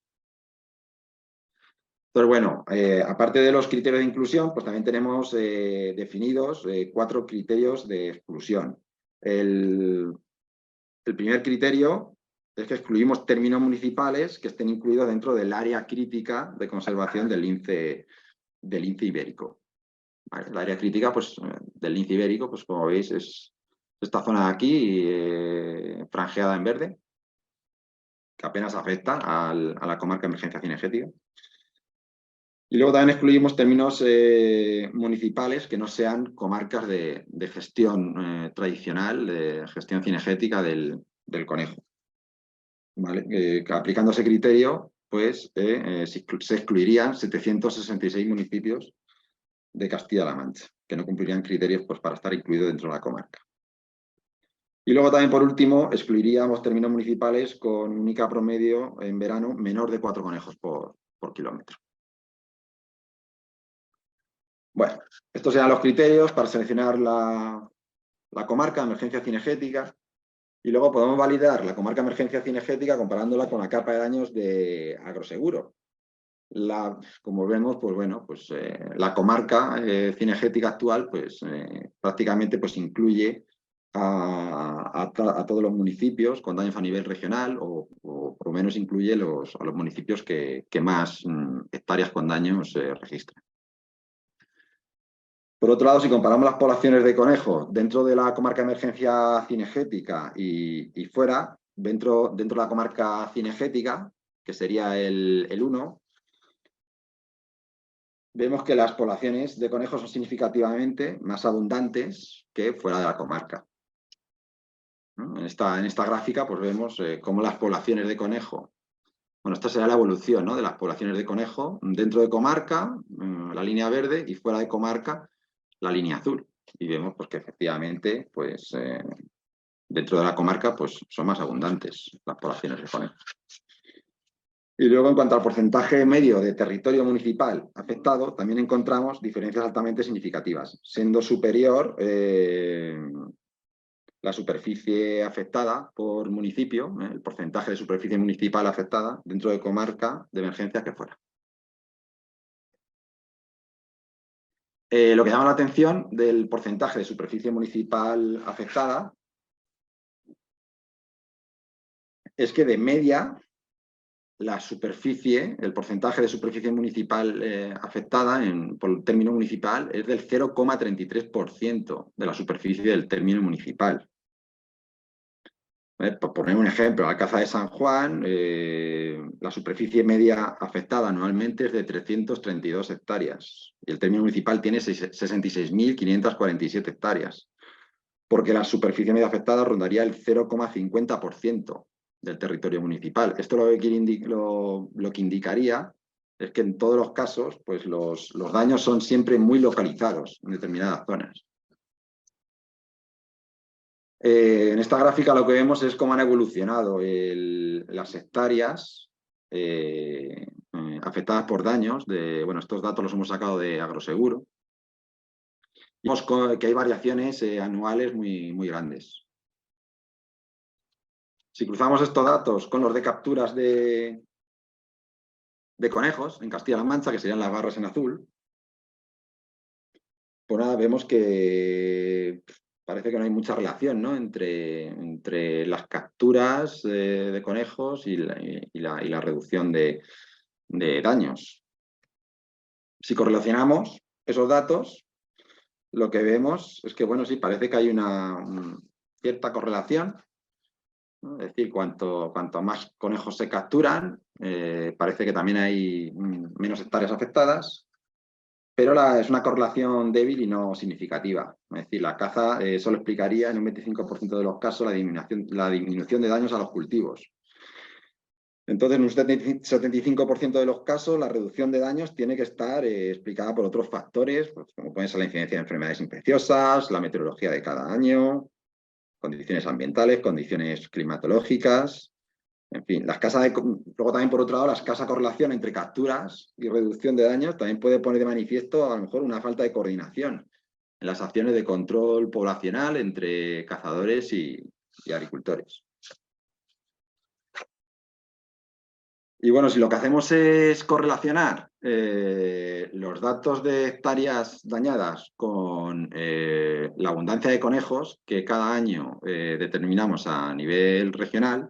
Entonces, bueno, aparte de los criterios de inclusión, pues también tenemos definidos 4 criterios de exclusión. El primer criterio es que excluimos términos municipales que estén incluidos dentro del área crítica de conservación del lince ibérico. ¿Vale? El área crítica pues, del lince ibérico, pues como veis, es esta zona de aquí, franjeada en verde, que apenas afecta a la comarca de emergencia cinegética. Y luego también excluimos términos municipales que no sean comarcas de gestión tradicional, de gestión cinegética del conejo. ¿Vale? Aplicando ese criterio, pues se excluirían 766 municipios de Castilla-La Mancha, que no cumplirían criterios pues, para estar incluidos dentro de la comarca. Y luego también, por último, excluiríamos términos municipales con un ICA promedio en verano menor de 4 conejos por kilómetro. Bueno, estos serán los criterios para seleccionar la comarca de emergencia cinegética y luego podemos validar la comarca de emergencia cinegética comparándola con la capa de daños de agroseguro. Como vemos, pues bueno, pues la comarca cinegética actual pues prácticamente pues incluye a todos los municipios con daños a nivel regional o por lo menos incluye a los municipios que más hectáreas con daños registran. Por otro lado, si comparamos las poblaciones de conejos dentro de la comarca de emergencia cinegética y fuera, dentro de la comarca cinegética, que sería el 1, vemos que las poblaciones de conejos son significativamente más abundantes que fuera de la comarca. ¿No? En esta gráfica pues vemos cómo las poblaciones de conejo, bueno, esta será la evolución, ¿no? De las poblaciones de conejo dentro de comarca, la línea verde, y fuera de comarca, la línea azul. y vemos pues, que efectivamente pues, dentro de la comarca pues, son más abundantes las poblaciones de conejos. Y luego, en cuanto al porcentaje medio de territorio municipal afectado, también encontramos diferencias altamente significativas, siendo superior la superficie afectada por municipio, el porcentaje de superficie municipal afectada dentro de comarca de emergencia que fuera. Lo que llama la atención del porcentaje de superficie municipal afectada es que de media la superficie, el porcentaje de superficie municipal afectada por el término municipal es del 0,33% de la superficie del término municipal. Por poner un ejemplo, la Alcázar de San Juan, la superficie media afectada anualmente es de 332 hectáreas y el término municipal tiene 66.547 hectáreas, porque la superficie media afectada rondaría el 0,50% del territorio municipal. Esto lo que indicaría es que en todos los casos pues los daños son siempre muy localizados en determinadas zonas. En esta gráfica lo que vemos es cómo han evolucionado las hectáreas afectadas por daños. Bueno, estos datos los hemos sacado de Agroseguro. Vemos que hay variaciones anuales muy grandes. Si cruzamos estos datos con los de capturas de conejos en Castilla-La Mancha, que serían las barras en azul, pues nada, vemos que parece que no hay mucha relación, ¿no? entre las capturas de conejos y la reducción de daños. Si correlacionamos esos datos, lo que vemos es que, bueno, sí, parece que hay una cierta correlación, ¿no? Es decir, cuanto más conejos se capturan, parece que también hay menos hectáreas afectadas, pero es una correlación débil y no significativa. Es decir, la caza solo explicaría en un 25% de los casos la disminución de daños a los cultivos. Entonces, en un 75% de los casos, la reducción de daños tiene que estar explicada por otros factores, pues, como pueden ser la incidencia de enfermedades infecciosas, la meteorología de cada año, condiciones ambientales, condiciones climatológicas, en fin. Luego también, por otro lado, la escasa correlación entre capturas y reducción de daños también puede poner de manifiesto a lo mejor una falta de coordinación en las acciones de control poblacional entre cazadores y agricultores. Y bueno, si lo que hacemos es correlacionar los datos de hectáreas dañadas con la abundancia de conejos que cada año determinamos a nivel regional,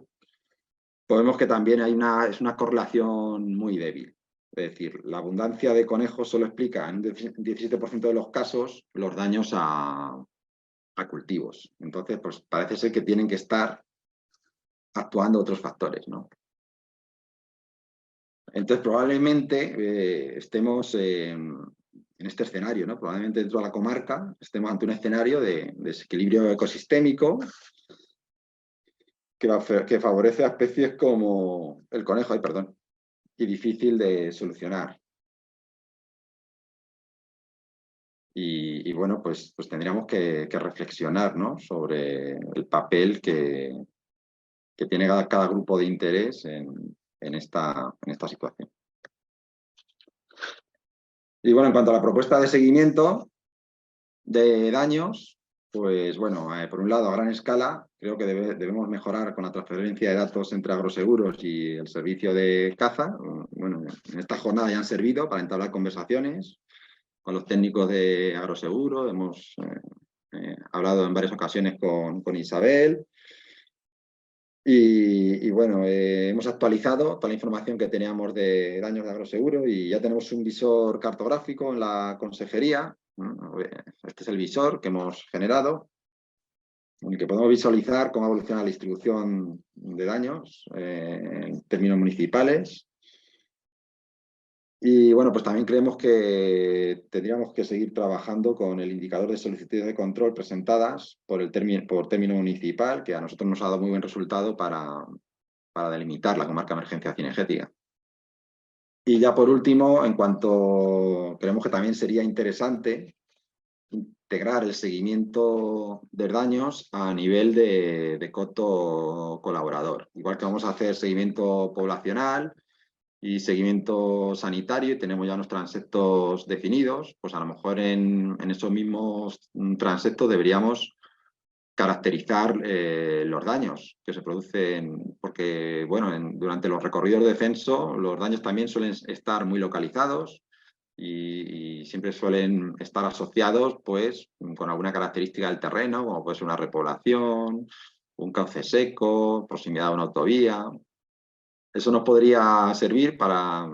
podemos que también es una correlación muy débil. Es decir, la abundancia de conejos solo explica en un 17% de los casos los daños a cultivos. Entonces, pues parece ser que tienen que estar actuando otros factores, ¿no? Entonces, probablemente estemos en este escenario, ¿no? Probablemente dentro de la comarca estemos ante un escenario de desequilibrio ecosistémico que favorece a especies como el conejo, y difícil de solucionar. Y bueno, pues tendríamos que reflexionar, ¿no? Sobre el papel que tiene cada grupo de interés en esta situación. Y bueno, en cuanto a la propuesta de seguimiento de daños, pues bueno, por un lado, a gran escala, creo que debemos mejorar con la transferencia de datos entre Agroseguros y el servicio de caza. Bueno, en esta jornada ya han servido para entablar conversaciones con los técnicos de Agroseguro, hemos hablado en varias ocasiones con Isabel. Y bueno, hemos actualizado toda la información que teníamos de daños de Agroseguro y ya tenemos un visor cartográfico en la consejería. Este es el visor que hemos generado, en el que podemos visualizar cómo evoluciona la distribución de daños en términos municipales. Y bueno, pues también creemos que tendríamos que seguir trabajando con el indicador de solicitudes de control presentadas por término municipal, que a nosotros nos ha dado muy buen resultado para delimitar la comarca de emergencia cinegética. Y ya por último, creemos que también sería interesante integrar el seguimiento de daños a nivel de coto colaborador. Igual que vamos a hacer seguimiento poblacional y seguimiento sanitario y tenemos ya unos transectos definidos, pues a lo mejor en esos mismos transectos deberíamos caracterizar los daños que se producen, porque bueno, durante los recorridos de censo los daños también suelen estar muy localizados y siempre suelen estar asociados pues con alguna característica del terreno, como puede ser una repoblación, un cauce seco, proximidad a una autovía. Eso nos podría servir para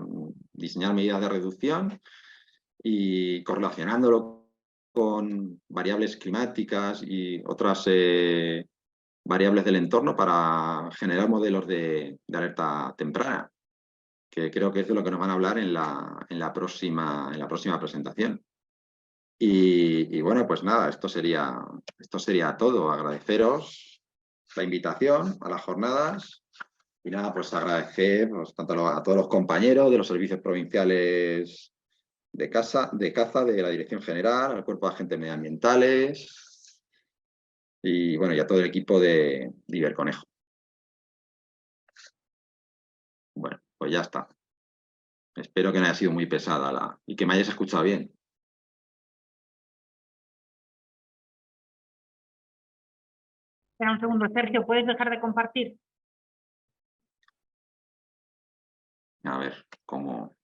diseñar medidas de reducción y correlacionándolo con variables climáticas y otras variables del entorno para generar modelos de alerta temprana, que creo que es de lo que nos van a hablar en la próxima presentación. Y bueno, pues nada, esto sería todo. Agradeceros la invitación a las jornadas y nada, pues agradecer pues, tanto a todos los compañeros de los servicios provinciales de caza, de la Dirección General, al Cuerpo de Agentes Medioambientales y bueno, y a todo el equipo de Iberconejo. Bueno, pues ya está. Espero que no haya sido muy pesada y que me hayáis escuchado bien. Espera un segundo, Sergio, ¿puedes dejar de compartir? A ver, cómo...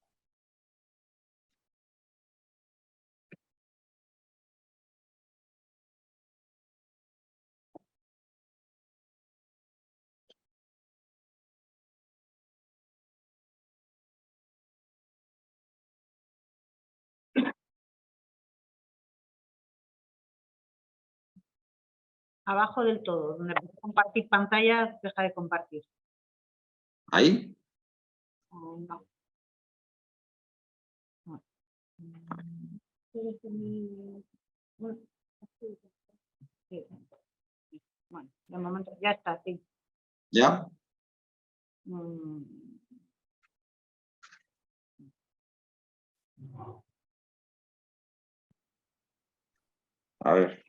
Abajo del todo, donde puedes compartir pantallas, deja de compartir. ¿Ahí? No. Bueno, de momento ya está, sí. ¿Ya? A ver,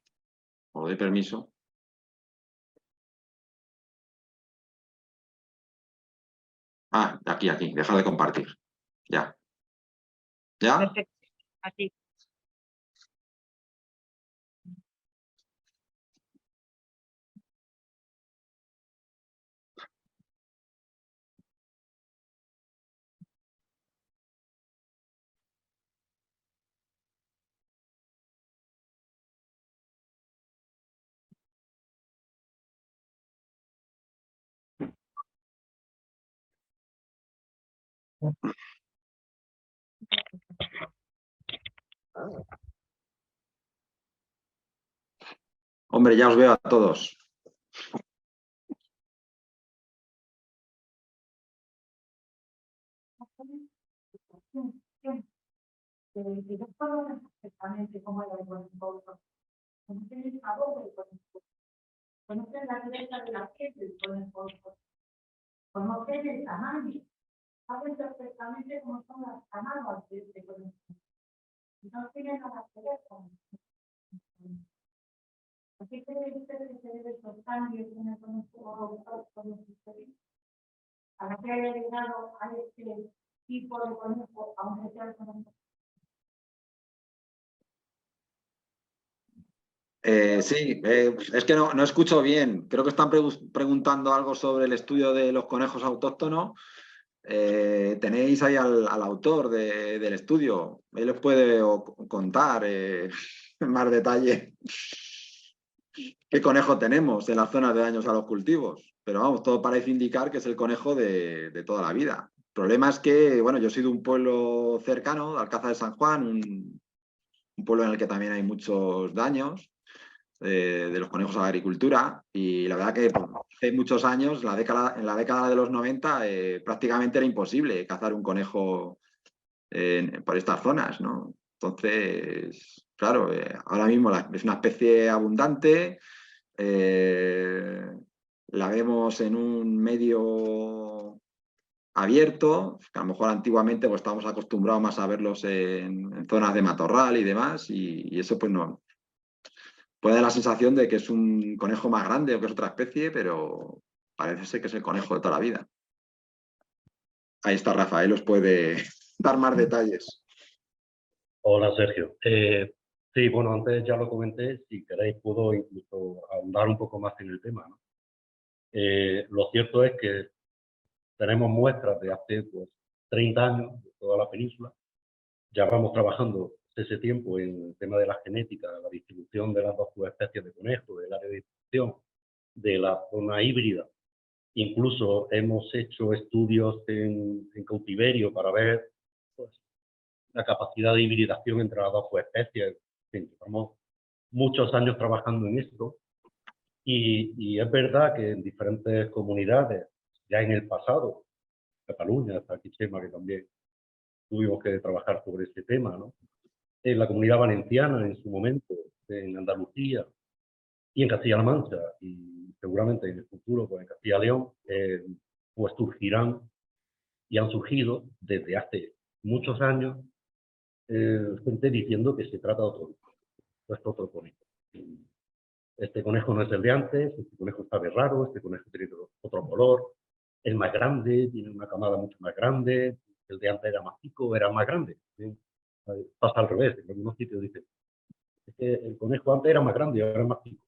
os doy permiso. Ah, aquí, dejar de compartir. Ya. ¿Ya? Perfecto, así. Hombre, ya os veo a todos. Perfectamente cómo era el buen voto. Conocer el sabor del buen voto. Conocer la dureza de la piel del buen voto. Conocer el tamaño. Saben perfectamente cómo son las camadas de este buen voto. No tienen nada que ver con eso. Así que ustedes que se deben esos cambios en el conocimiento con los historias. A la que haya llegado a este tipo de conejo, aunque sea el conejo. Sí, es que no escucho bien. Creo que están preguntando algo sobre el estudio de los conejos autóctonos. Tenéis ahí al autor del estudio. Él os puede contar en más detalle qué conejo tenemos en las zonas de daños a los cultivos. Pero vamos, todo parece indicar que es el conejo de toda la vida. El problema es que, bueno, yo soy de un pueblo cercano, de Alcázar de San Juan, un pueblo en el que también hay muchos daños de los conejos a la agricultura y la verdad que hace muchos años, en la década de los 90, prácticamente era imposible cazar un conejo por estas zonas, ¿no? Entonces, claro, ahora mismo es una especie abundante, la vemos en un medio abierto, que a lo mejor antiguamente pues, estábamos acostumbrados más a verlos en zonas de matorral y demás, y eso pues no, puede dar la sensación de que es un conejo más grande o que es otra especie, pero parece ser que es el conejo de toda la vida. Ahí está Rafael, os puede dar más detalles. Hola, Sergio. Sí, bueno, antes ya lo comenté, si queréis puedo incluso ahondar un poco más en el tema, ¿no? Lo cierto es que tenemos muestras de hace pues, 30 años de toda la península. Ya vamos trabajando ese tiempo en el tema de la genética, la distribución de las dos subespecies de conejo, del área de distribución, de la zona híbrida. Incluso hemos hecho estudios en cautiverio para ver pues, la capacidad de hibridación entre las dos especies. Llevamos muchos años trabajando en esto y es verdad que en diferentes comunidades, ya en el pasado, Cataluña, hasta aquí Chema, que también tuvimos que trabajar sobre este tema, ¿no? En la Comunidad Valenciana en su momento, en Andalucía y en Castilla-La Mancha, y seguramente en el futuro pues en Castilla y León, pues surgirán y han surgido desde hace muchos años gente diciendo que se trata de otro conejo. Este conejo no es el de antes, este conejo sabe raro, este conejo tiene otro color, es más grande, tiene una camada mucho más grande, el de antes era más chico, era más grande. ¿Sí? Pasa al revés, en algunos sitios dicen, es que el conejo antes era más grande y ahora es más chico.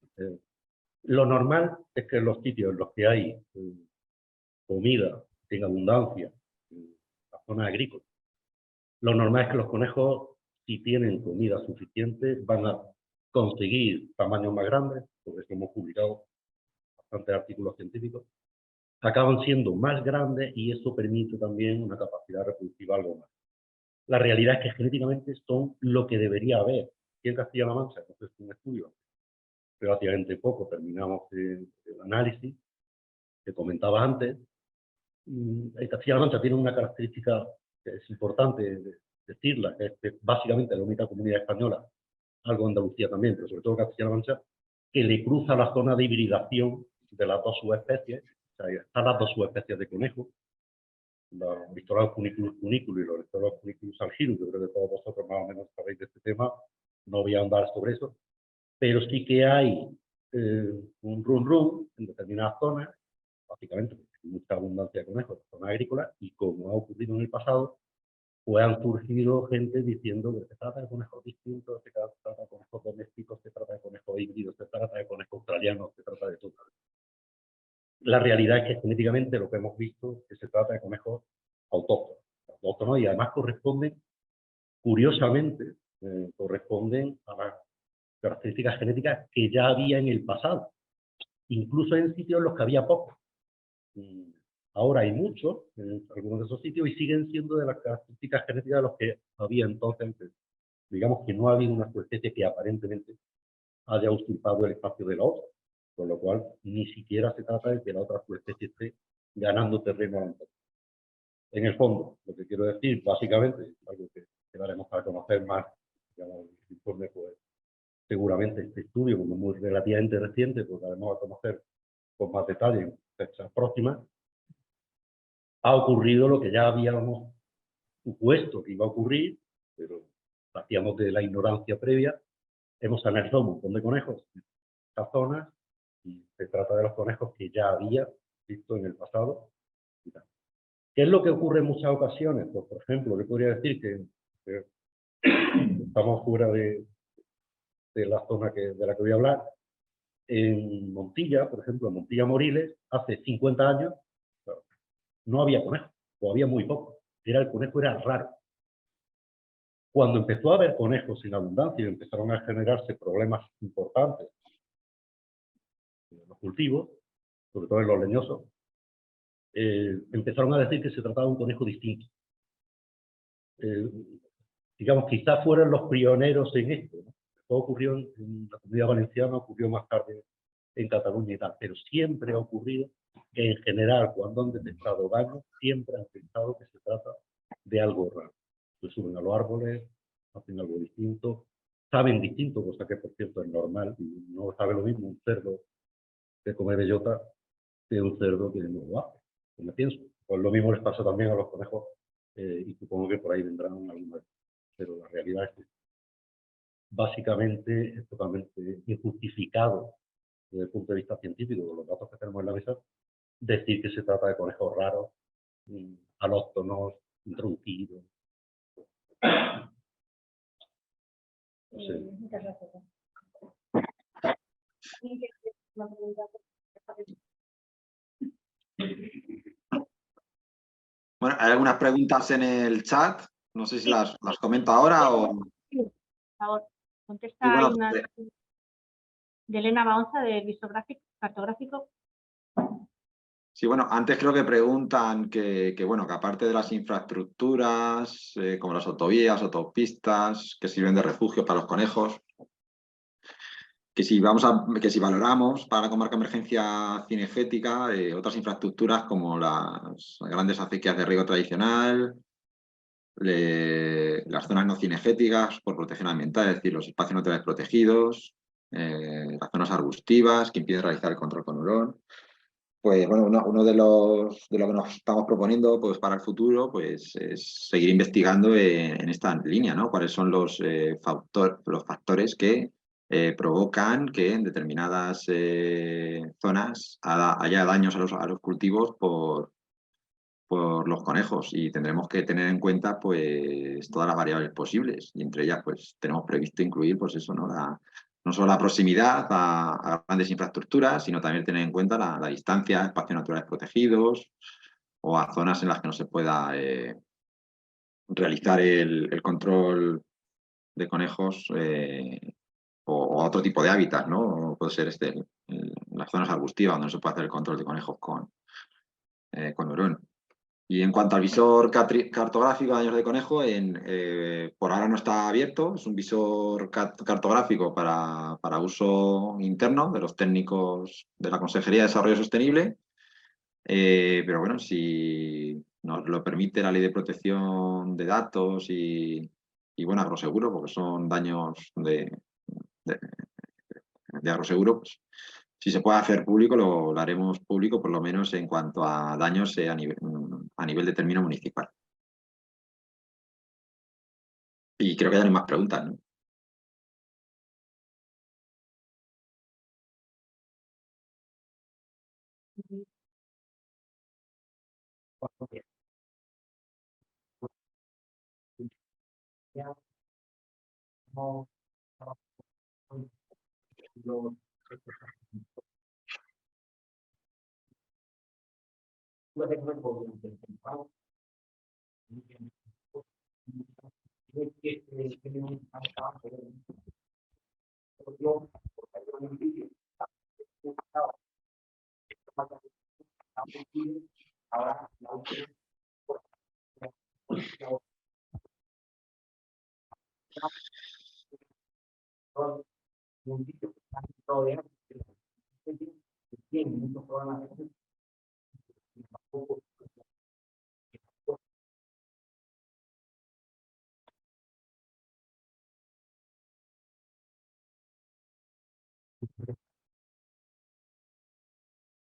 Lo normal es que en los sitios en los que hay comida en abundancia, en la zona agrícola, lo normal es que los conejos, si tienen comida suficiente, van a conseguir tamaños más grandes, por eso hemos publicado bastantes artículos científicos, acaban siendo más grandes y eso permite también una capacidad reproductiva algo más. La realidad es que genéticamente son lo que debería haber. Aquí en Castilla-La Mancha, hemos hecho un estudio relativamente poco, terminamos el análisis que comentaba antes. En Castilla-La Mancha tiene una característica que es importante decirla, que es básicamente la única comunidad española, algo Andalucía también, pero sobre todo Castilla-La Mancha, que le cruza la zona de hibridación de las dos subespecies. O sea, están las dos subespecies de conejo, los Victoraus cuniculus cuniculi y los Victoraus cuniculus algirus. Yo creo que todos vosotros más o menos sabéis de este tema, no voy a andar sobre eso, pero sí que hay un run en determinadas zonas, básicamente porque hay mucha abundancia de conejos en la zona agrícola, y como ha ocurrido en el pasado, pues han surgido gente diciendo que se trata de conejos distintos, se trata de conejos domésticos, se trata de conejos híbridos, se trata de conejos australianos, se trata de todo. La realidad es que genéticamente lo que hemos visto es que se trata de conejos autóctonos y además corresponden, curiosamente, corresponden a las características genéticas que ya había en el pasado, incluso en sitios en los que había pocos. Ahora hay muchos en algunos de esos sitios y siguen siendo de las características genéticas de los que había entonces. Digamos que no ha habido una subespecie que aparentemente haya usurpado el espacio de la otra, con lo cual ni siquiera se trata de que la otra subespecie esté ganando terreno a la otra. En el fondo, lo que quiero decir, básicamente, algo que daremos para conocer más, digamos, el informe, pues seguramente este estudio, como es muy relativamente reciente, pues daremos a conocer con más detalle en fechas próximas. Ha ocurrido lo que ya habíamos supuesto que iba a ocurrir, pero hacíamos de la ignorancia previa. Hemos analizado un montón de conejos en estas zonas y se trata de los conejos que ya había visto en el pasado. ¿Qué es lo que ocurre en muchas ocasiones? Pues, por ejemplo, yo podría decir que estamos fuera de la zona de la que voy a hablar. En Montilla, por ejemplo, en Montilla Moriles, hace 50 años, no había conejos, o había muy poco. El conejo era raro. Cuando empezó a haber conejos en abundancia y empezaron a generarse problemas importantes en los cultivos, sobre todo en los leñosos, empezaron a decir que se trataba de un conejo distinto. Digamos, quizás fueron los pioneros en esto, ¿no? Todo ocurrió en la Comunidad Valenciana, ocurrió más tarde en Cataluña y tal, pero siempre ha ocurrido que en general, cuando han detectado daños, siempre han pensado que se trata de algo raro. Se suben a los árboles, hacen algo distinto, saben distinto, cosa que por cierto es normal, y no sabe lo mismo un cerdo que come bellota que un cerdo que no lo hace, me pienso. Pues lo mismo les pasa también a los conejos, y supongo que por ahí vendrán algunas, pero la realidad es que básicamente es totalmente injustificado desde el punto de vista científico, con los datos que tenemos en la mesa, decir que se trata de conejos raros, alóctonos, introducidos. Sí. Muchas gracias. Bueno, hay algunas preguntas en el chat. No sé si las comento ahora o... Sí, por favor, contesta. Sí, bueno, Hay una de Elena Baonza, del Visor Cartográfico. sí, bueno, antes creo que preguntan bueno, que aparte de las infraestructuras, como las autovías, autopistas, que sirven de refugio para los conejos, que si valoramos para la comarca emergencia cinegética otras infraestructuras como las grandes acequias de riego tradicional, las zonas no cinegéticas por protección ambiental, es decir, los espacios naturales protegidos, las zonas arbustivas que impiden realizar el control con hurón. Pues bueno, uno de lo que nos estamos proponiendo pues, para el futuro pues, es seguir investigando en esta línea, ¿no? Cuáles son los factores que provocan que en determinadas zonas haya daños a los cultivos por los conejos, y tendremos que tener en cuenta pues todas las variables posibles, y entre ellas pues tenemos previsto incluir pues eso, ¿no? No solo la proximidad a grandes infraestructuras, sino también tener en cuenta la distancia a espacios naturales protegidos o a zonas en las que no se pueda realizar el control de conejos o otro tipo de hábitat, ¿no? Puede ser las zonas arbustivas donde no se puede hacer el control de conejos con hurón. Y en cuanto al visor cartográfico de daños de conejo, por ahora no está abierto. Es un visor cartográfico para uso interno de los técnicos de la Consejería de Desarrollo Sostenible. Pero bueno, si nos lo permite la Ley de Protección de Datos y bueno, agroseguro, porque son daños de agroseguro, pues si se puede hacer público, lo haremos público, por lo menos en cuanto a daños a nivel de término municipal. Y creo que ya no hay más preguntas, ¿no?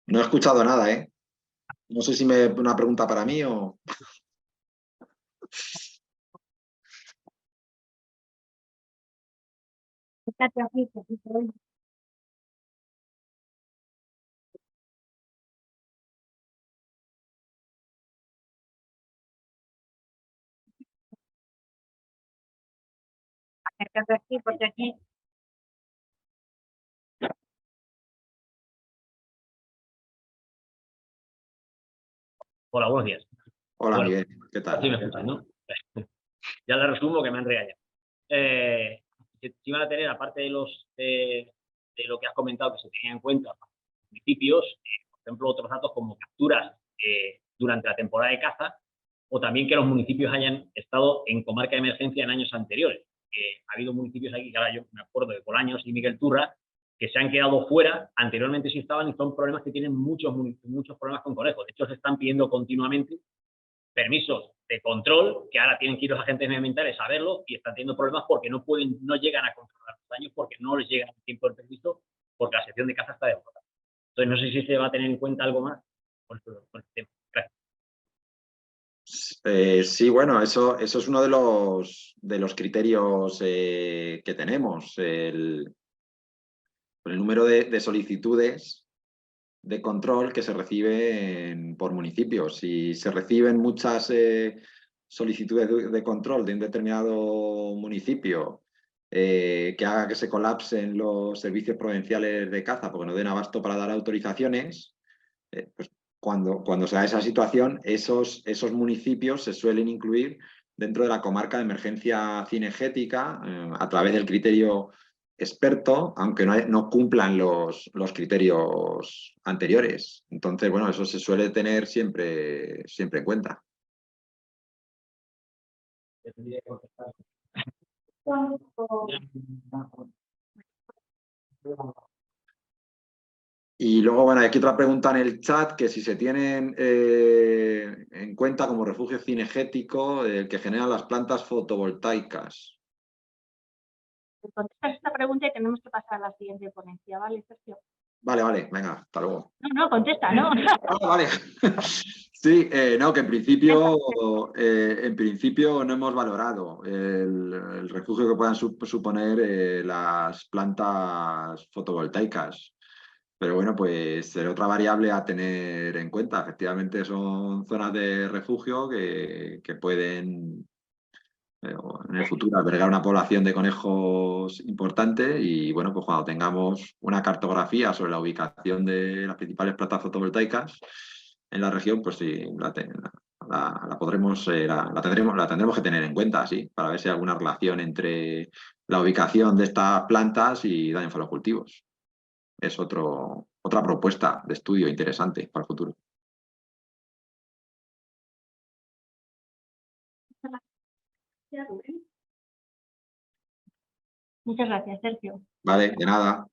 No he escuchado nada, ¿eh? No sé si una pregunta para mí o... Acércate aquí, porque aquí. Hola, buenos días. Hola, Bueno, Miguel, ¿qué tal? así me escuchan, ¿no? Ya le resumo que me han regañado. Si van a tener, aparte de lo que has comentado, que se tenían en cuenta municipios, por ejemplo, otros datos como capturas durante la temporada de caza, o también que los municipios hayan estado en comarca de emergencia en años anteriores. Ha habido municipios aquí, que ahora yo me acuerdo de Bolaños y Miguel Turra, que se han quedado fuera, anteriormente sí estaban, y son problemas que tienen muchos problemas con conejos. De hecho, se están pidiendo continuamente permisos de control, que ahora tienen que ir los agentes medioambientales a verlo, y están teniendo problemas porque no llegan a controlar los daños, porque no les llega el tiempo del permiso, porque la sección de caza está desbordada. Entonces, no sé si se va a tener en cuenta algo más con este tema. Gracias. Sí, bueno, eso es uno de los criterios que tenemos, el número de solicitudes de control que se reciben por municipios. Si se reciben muchas solicitudes de control de un determinado municipio que haga que se colapsen los servicios provinciales de caza porque no den abasto para dar autorizaciones, pues cuando se da esa situación, esos municipios se suelen incluir dentro de la comarca de emergencia cinegética a través del criterio experto, aunque no cumplan los criterios anteriores. Entonces, bueno, eso se suele tener siempre en cuenta. Y luego, bueno, hay aquí otra pregunta en el chat, que si se tienen en cuenta como refugio cinegético el que generan las plantas fotovoltaicas. Contestas esta pregunta y tenemos que pasar a la siguiente ponencia, ¿vale, Sergio? Vale, venga, hasta luego. No, contesta, ¿no? Ah, vale. Sí, no, que en principio no hemos valorado el refugio que puedan suponer las plantas fotovoltaicas. Pero bueno, pues será otra variable a tener en cuenta. Efectivamente son zonas de refugio que pueden en el futuro albergar una población de conejos importante y bueno, pues cuando tengamos una cartografía sobre la ubicación de las principales plantas fotovoltaicas en la región, pues sí, la podremos, la tendremos que tener en cuenta, sí, para ver si hay alguna relación entre la ubicación de estas plantas y daños a los cultivos. Es otra propuesta de estudio interesante para el futuro. Muchas gracias, Sergio. Vale, de nada.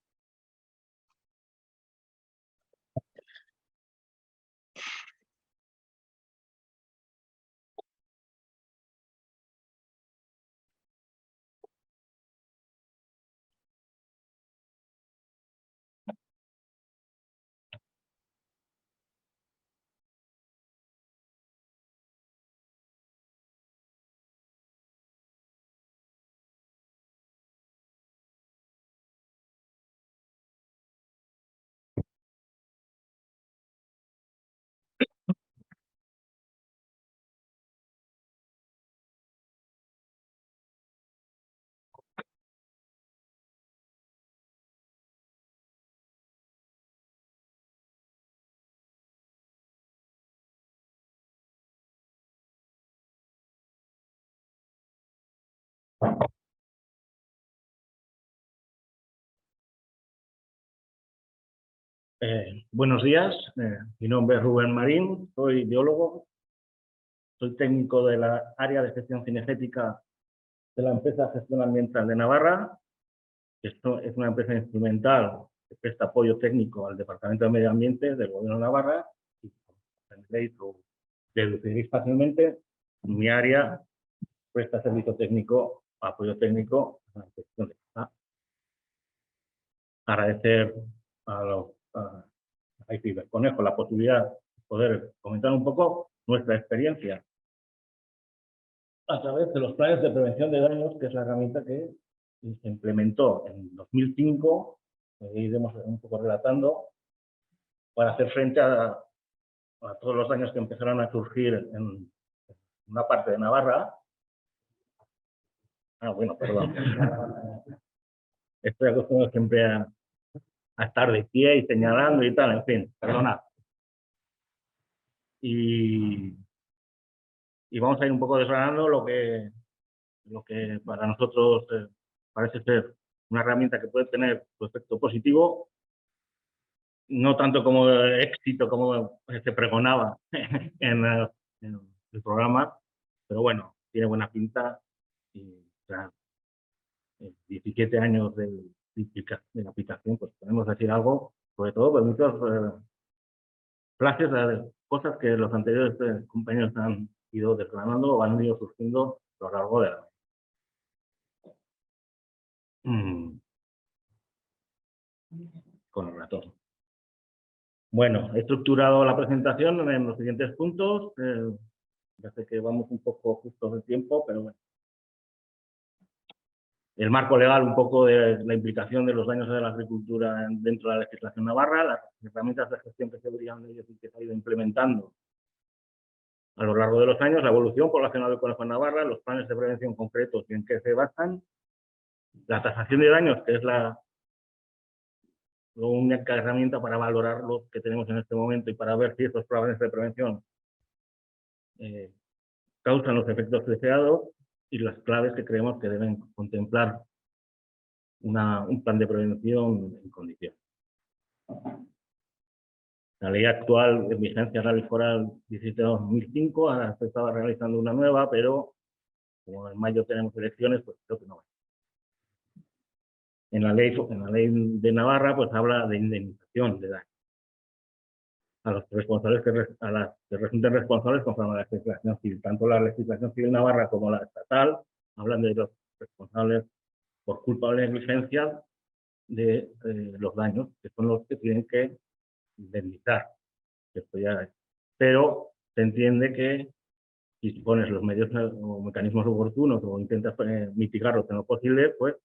Buenos días, mi nombre es Rubén Marín, soy biólogo, soy técnico de la área de gestión cinegética de la empresa Gestión Ambiental de Navarra. Esto es una empresa instrumental que presta apoyo técnico al Departamento de Medio Ambiente del Gobierno de Navarra y como tendréis o deduciréis fácilmente, mi área presta servicio técnico, apoyo técnico a la gestión de caza. Agradecer a los Conejo la posibilidad de poder comentar un poco nuestra experiencia a través de los planes de prevención de daños, que es la herramienta que se implementó en 2005, iremos un poco relatando, para hacer frente a todos los daños que empezaron a surgir en una parte de Navarra. Bueno, perdón. Estoy acostumbrado siempre a estar de pie y señalando y tal, en fin, perdonad. Y vamos a ir un poco desgranando lo que para nosotros parece ser una herramienta que puede tener su efecto positivo, no tanto como éxito como se pregonaba en el programa, pero bueno, tiene buena pinta y tras 17 años de aplicación, pues podemos decir algo, sobre todo por muchos flashes de cosas que los anteriores compañeros han ido desgranando o han ido surgiendo a lo largo de la con el ratón. Bueno, he estructurado la presentación en los siguientes puntos. Ya sé que vamos un poco justos de tiempo, pero bueno. El marco legal, un poco de la implicación de los daños de la agricultura dentro de la legislación navarra, las herramientas de gestión que se deberían de decir que se ha ido implementando a lo largo de los años, la evolución poblacional del conejo en Navarra, los planes de prevención concretos y en qué se basan, la tasación de daños, que es la única herramienta para valorar lo que tenemos en este momento y para ver si estos planes de prevención causan los efectos deseados, y las claves que creemos que deben contemplar un plan de prevención en condiciones. La ley actual en vigencia es la ley foral 17/2005, ahora se estaba realizando una nueva, pero como en mayo tenemos elecciones, pues creo que no va. En la ley de Navarra, pues habla de indemnización de daños a los responsables a las que resulten responsables conforme a la legislación civil. Tanto la legislación civil navarra como la estatal hablan de los responsables por culpa o negligencia de los daños, que son los que tienen que indemnizar. Esto ya es. Pero se entiende que si pones los medios o mecanismos oportunos o intentas mitigar lo que no es posible, pues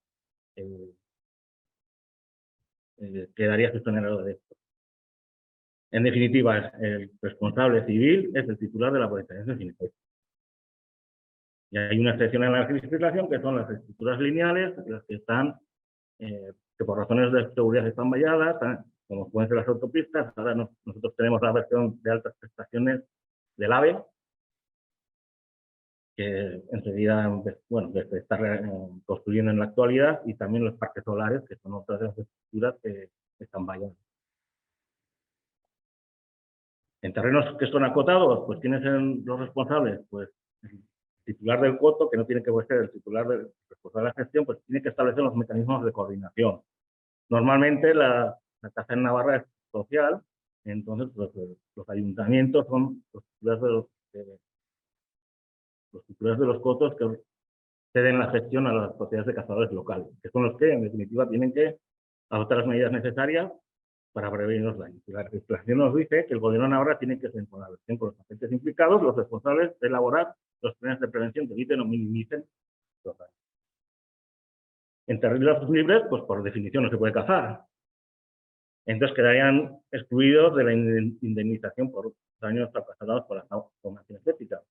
quedarías exonerado de esto. En definitiva, el responsable civil es el titular de la protección cinegética. Y hay una excepción en la legislación que son las estructuras lineales, las que están, que por razones de seguridad están valladas, como pueden ser las autopistas. Ahora nosotros tenemos la versión de altas prestaciones del AVE, que enseguida, bueno, que se está construyendo en la actualidad, y también los parques solares, que son otras de las estructuras que están valladas. En terrenos que son acotados, pues ¿quiénes son los responsables? Pues el titular del coto, que no tiene que ser el titular del responsable de la gestión, pues tiene que establecer los mecanismos de coordinación. Normalmente la tasa en Navarra es social, entonces pues, los ayuntamientos son los titulares de los cotos que ceden la gestión a las sociedades de cazadores locales, que son los que en definitiva tienen que adoptar las medidas necesarias para prevenir los daños. Y la legislación nos dice que el gobierno de Navarra tiene que ser con la versión con los agentes implicados, los responsables de elaborar los planes de prevención que eviten o minimicen los daños. En territorios libres, pues por definición no se puede cazar. Entonces quedarían excluidos de la indemnización por daños ocasionados por la fauna cinegética,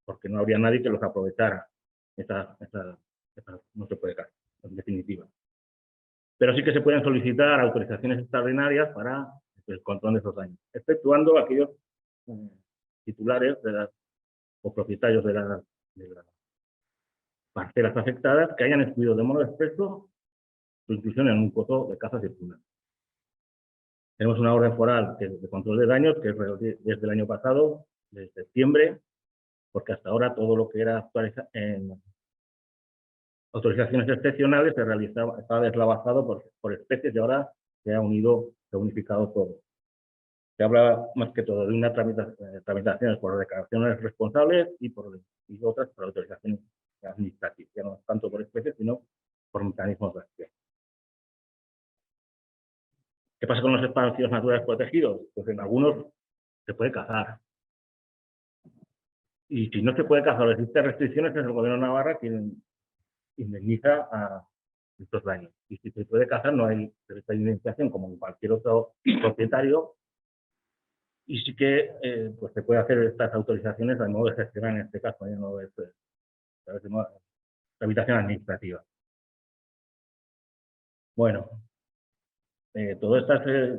porque no habría nadie que los aprovechara. Esa no se puede cazar, en definitiva. Pero sí que se pueden solicitar autorizaciones extraordinarias para el control de esos daños, exceptuando aquellos titulares o propietarios de las parcelas afectadas que hayan excluido de modo expreso su inclusión en un coto de caza circular. Tenemos una orden foral de control de daños que es desde el año pasado, de septiembre, porque hasta ahora todo lo que era en autorizaciones excepcionales se realizaba, estaba deslavazado por especies, y ahora se ha unificado todo. Se habla más que todo de una tramitaciones por declaraciones responsables y otras por autorizaciones administrativas, ya no tanto por especies, sino por mecanismos de acción. ¿Qué pasa con los espacios naturales protegidos? Pues en algunos se puede cazar. Y si no se puede cazar o existen restricciones, es el gobierno de Navarra quien indemniza a estos daños. Y si se puede cazar, no hay derecho de indemnización como en cualquier otro propietario. Y sí que pues se puede hacer estas autorizaciones al modo de gestionar, en este caso, ya no es tramitación administrativa. Bueno, todo este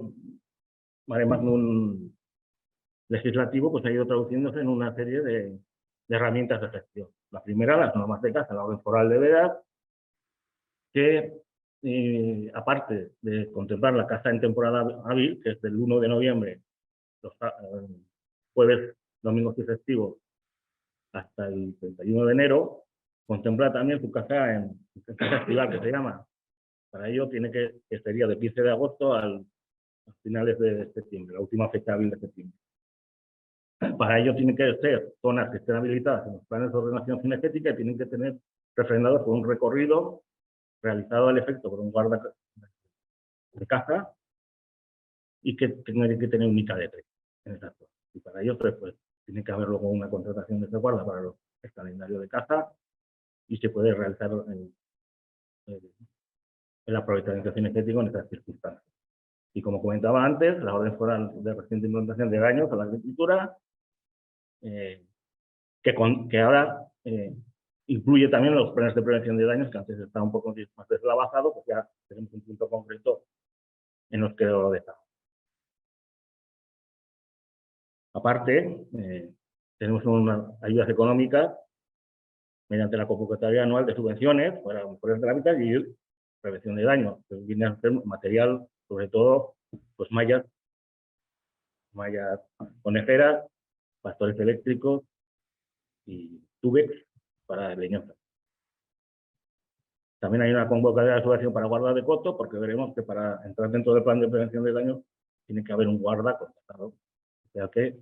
mare magnum legislativo pues ha ido traduciéndose en una serie de herramientas de gestión. La primera, las normas de caza, la orden foral de vedas, que aparte de contemplar la caza en temporada hábil, que es del 1 de noviembre, los jueves, domingos y festivos, hasta el 31 de enero, contempla también su caza en caza estival, que se llama. Para ello tiene que sería de 15 de agosto a finales de septiembre, la última fecha hábil de septiembre. Para ello tienen que ser zonas que estén habilitadas en los planes de ordenación cinegética y tienen que tener refrendados por un recorrido realizado al efecto por un guarda de caza y que tenga que tener un ICA de 3 en esa zona. Y para ello, pues, tiene que haber luego una contratación de guarda para el calendario de caza y se puede realizar el aprovechamiento cinegético en estas circunstancias. Y como comentaba antes, la orden foral de reciente implantación de daños a la agricultura, que ahora incluye también los planes de prevención de daños, que antes estaba un poco más deslavazado, pues ya tenemos un punto concreto en los que lo dejamos. Aparte, tenemos unas ayudas económicas mediante la convocatoria anual de subvenciones para mejores de hábitat y prevención de daños, que viene a ser material, sobre todo, pues mallas coníferas, pastores eléctricos y tubex para leñosas. También hay una convocatoria de subvención para guarda de coto, porque veremos que para entrar dentro del plan de prevención de daños tiene que haber un guarda contratado, o sea que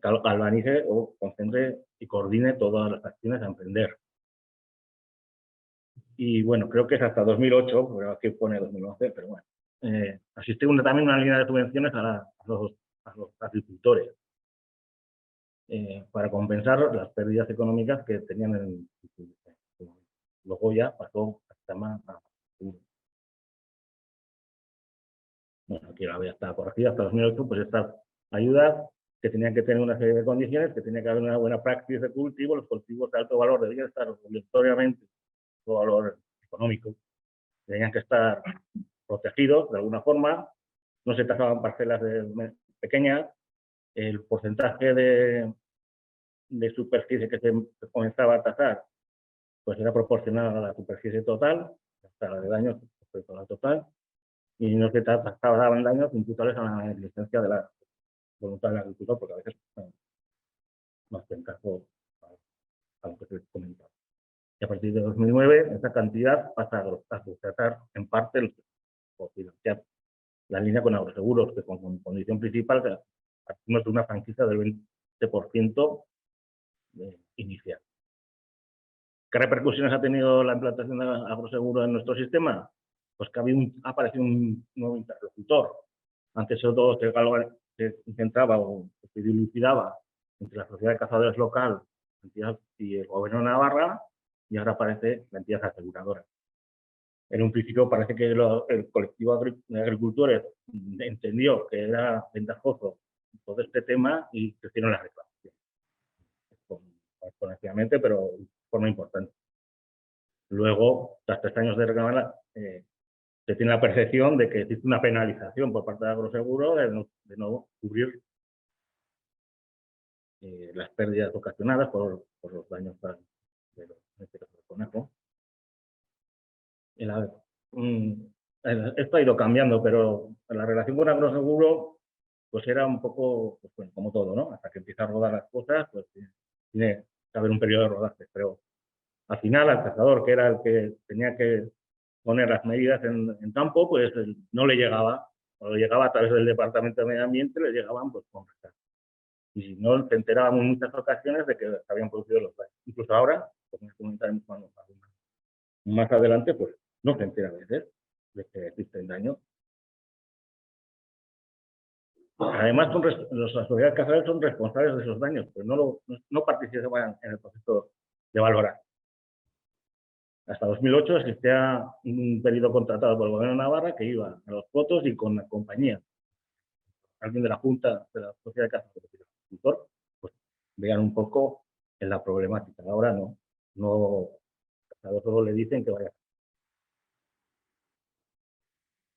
galvanice o concentre y coordine todas las acciones a emprender. Y bueno, creo que es hasta 2008, pero aquí pone 2011, pero bueno. Existe también una línea de subvenciones a los agricultores para compensar las pérdidas económicas que tenían en el. Luego ya pasó hasta más a. Bueno, aquí la vea está corregida, hasta 2008, pues estas ayudas que tenían que tener una serie de condiciones, que tenía que haber una buena práctica de cultivo, los cultivos de alto valor debían estar obligatoriamente de valor económico, tenían que estar protegidos de alguna forma, no se tasaban parcelas pequeñas, el porcentaje de superficie que se comenzaba a tasar pues era proporcional a la superficie total, hasta la de daños respecto a la total, y no se tasaban daños imputables a la negligencia de la voluntad del agricultor, porque a veces no hacen caso a lo que se comenta. Y a partir de 2009, esa cantidad pasa a tratar en parte o financiar la línea con agroseguros, que con condición principal que partimos de una franquicia del 20% inicial. ¿Qué repercusiones ha tenido la implantación de agroseguro en nuestro sistema? Pues que ha aparecido un nuevo interlocutor. Antes todo se centraba o se dilucidaba entre la sociedad de cazadores local y el gobierno de Navarra, y ahora aparece la entidad aseguradora. En un principio parece que el colectivo de agricultores entendió que era ventajoso todo este tema y crecieron las reclamaciones. Exponencialmente, pero de forma importante. Luego, tras 3 años de reclamar, se tiene la percepción de que existe una penalización por parte de Agroseguro de no cubrir las pérdidas ocasionadas por los daños en este caso del conejo. Esto ha ido cambiando, pero la relación con Agroseguro pues era un poco, pues, bueno, como todo, ¿no? Hasta que empieza a rodar las cosas, pues tiene que haber un periodo de rodaje, pero al final al cazador, que era el que tenía que poner las medidas en campo, pues no le llegaba, o le llegaba a través del Departamento de Medio Ambiente, le llegaban pues con retraso. Y si no, se enterábamos en muchas ocasiones de que se habían producido los daños. Incluso ahora, como comentaremos más adelante, pues no se entera a veces de que existen daños. Además, las sociedades cazadores son responsables de esos daños, pero no participan en el proceso de valorar. Hasta 2008 existía un periodo contratado por el gobierno de Navarra que iba a los fotos y con la compañía. Alguien de la Junta de la Sociedad de Cazadores y el agricultor, pues vean un poco en la problemática. Ahora no solo le dicen que vaya.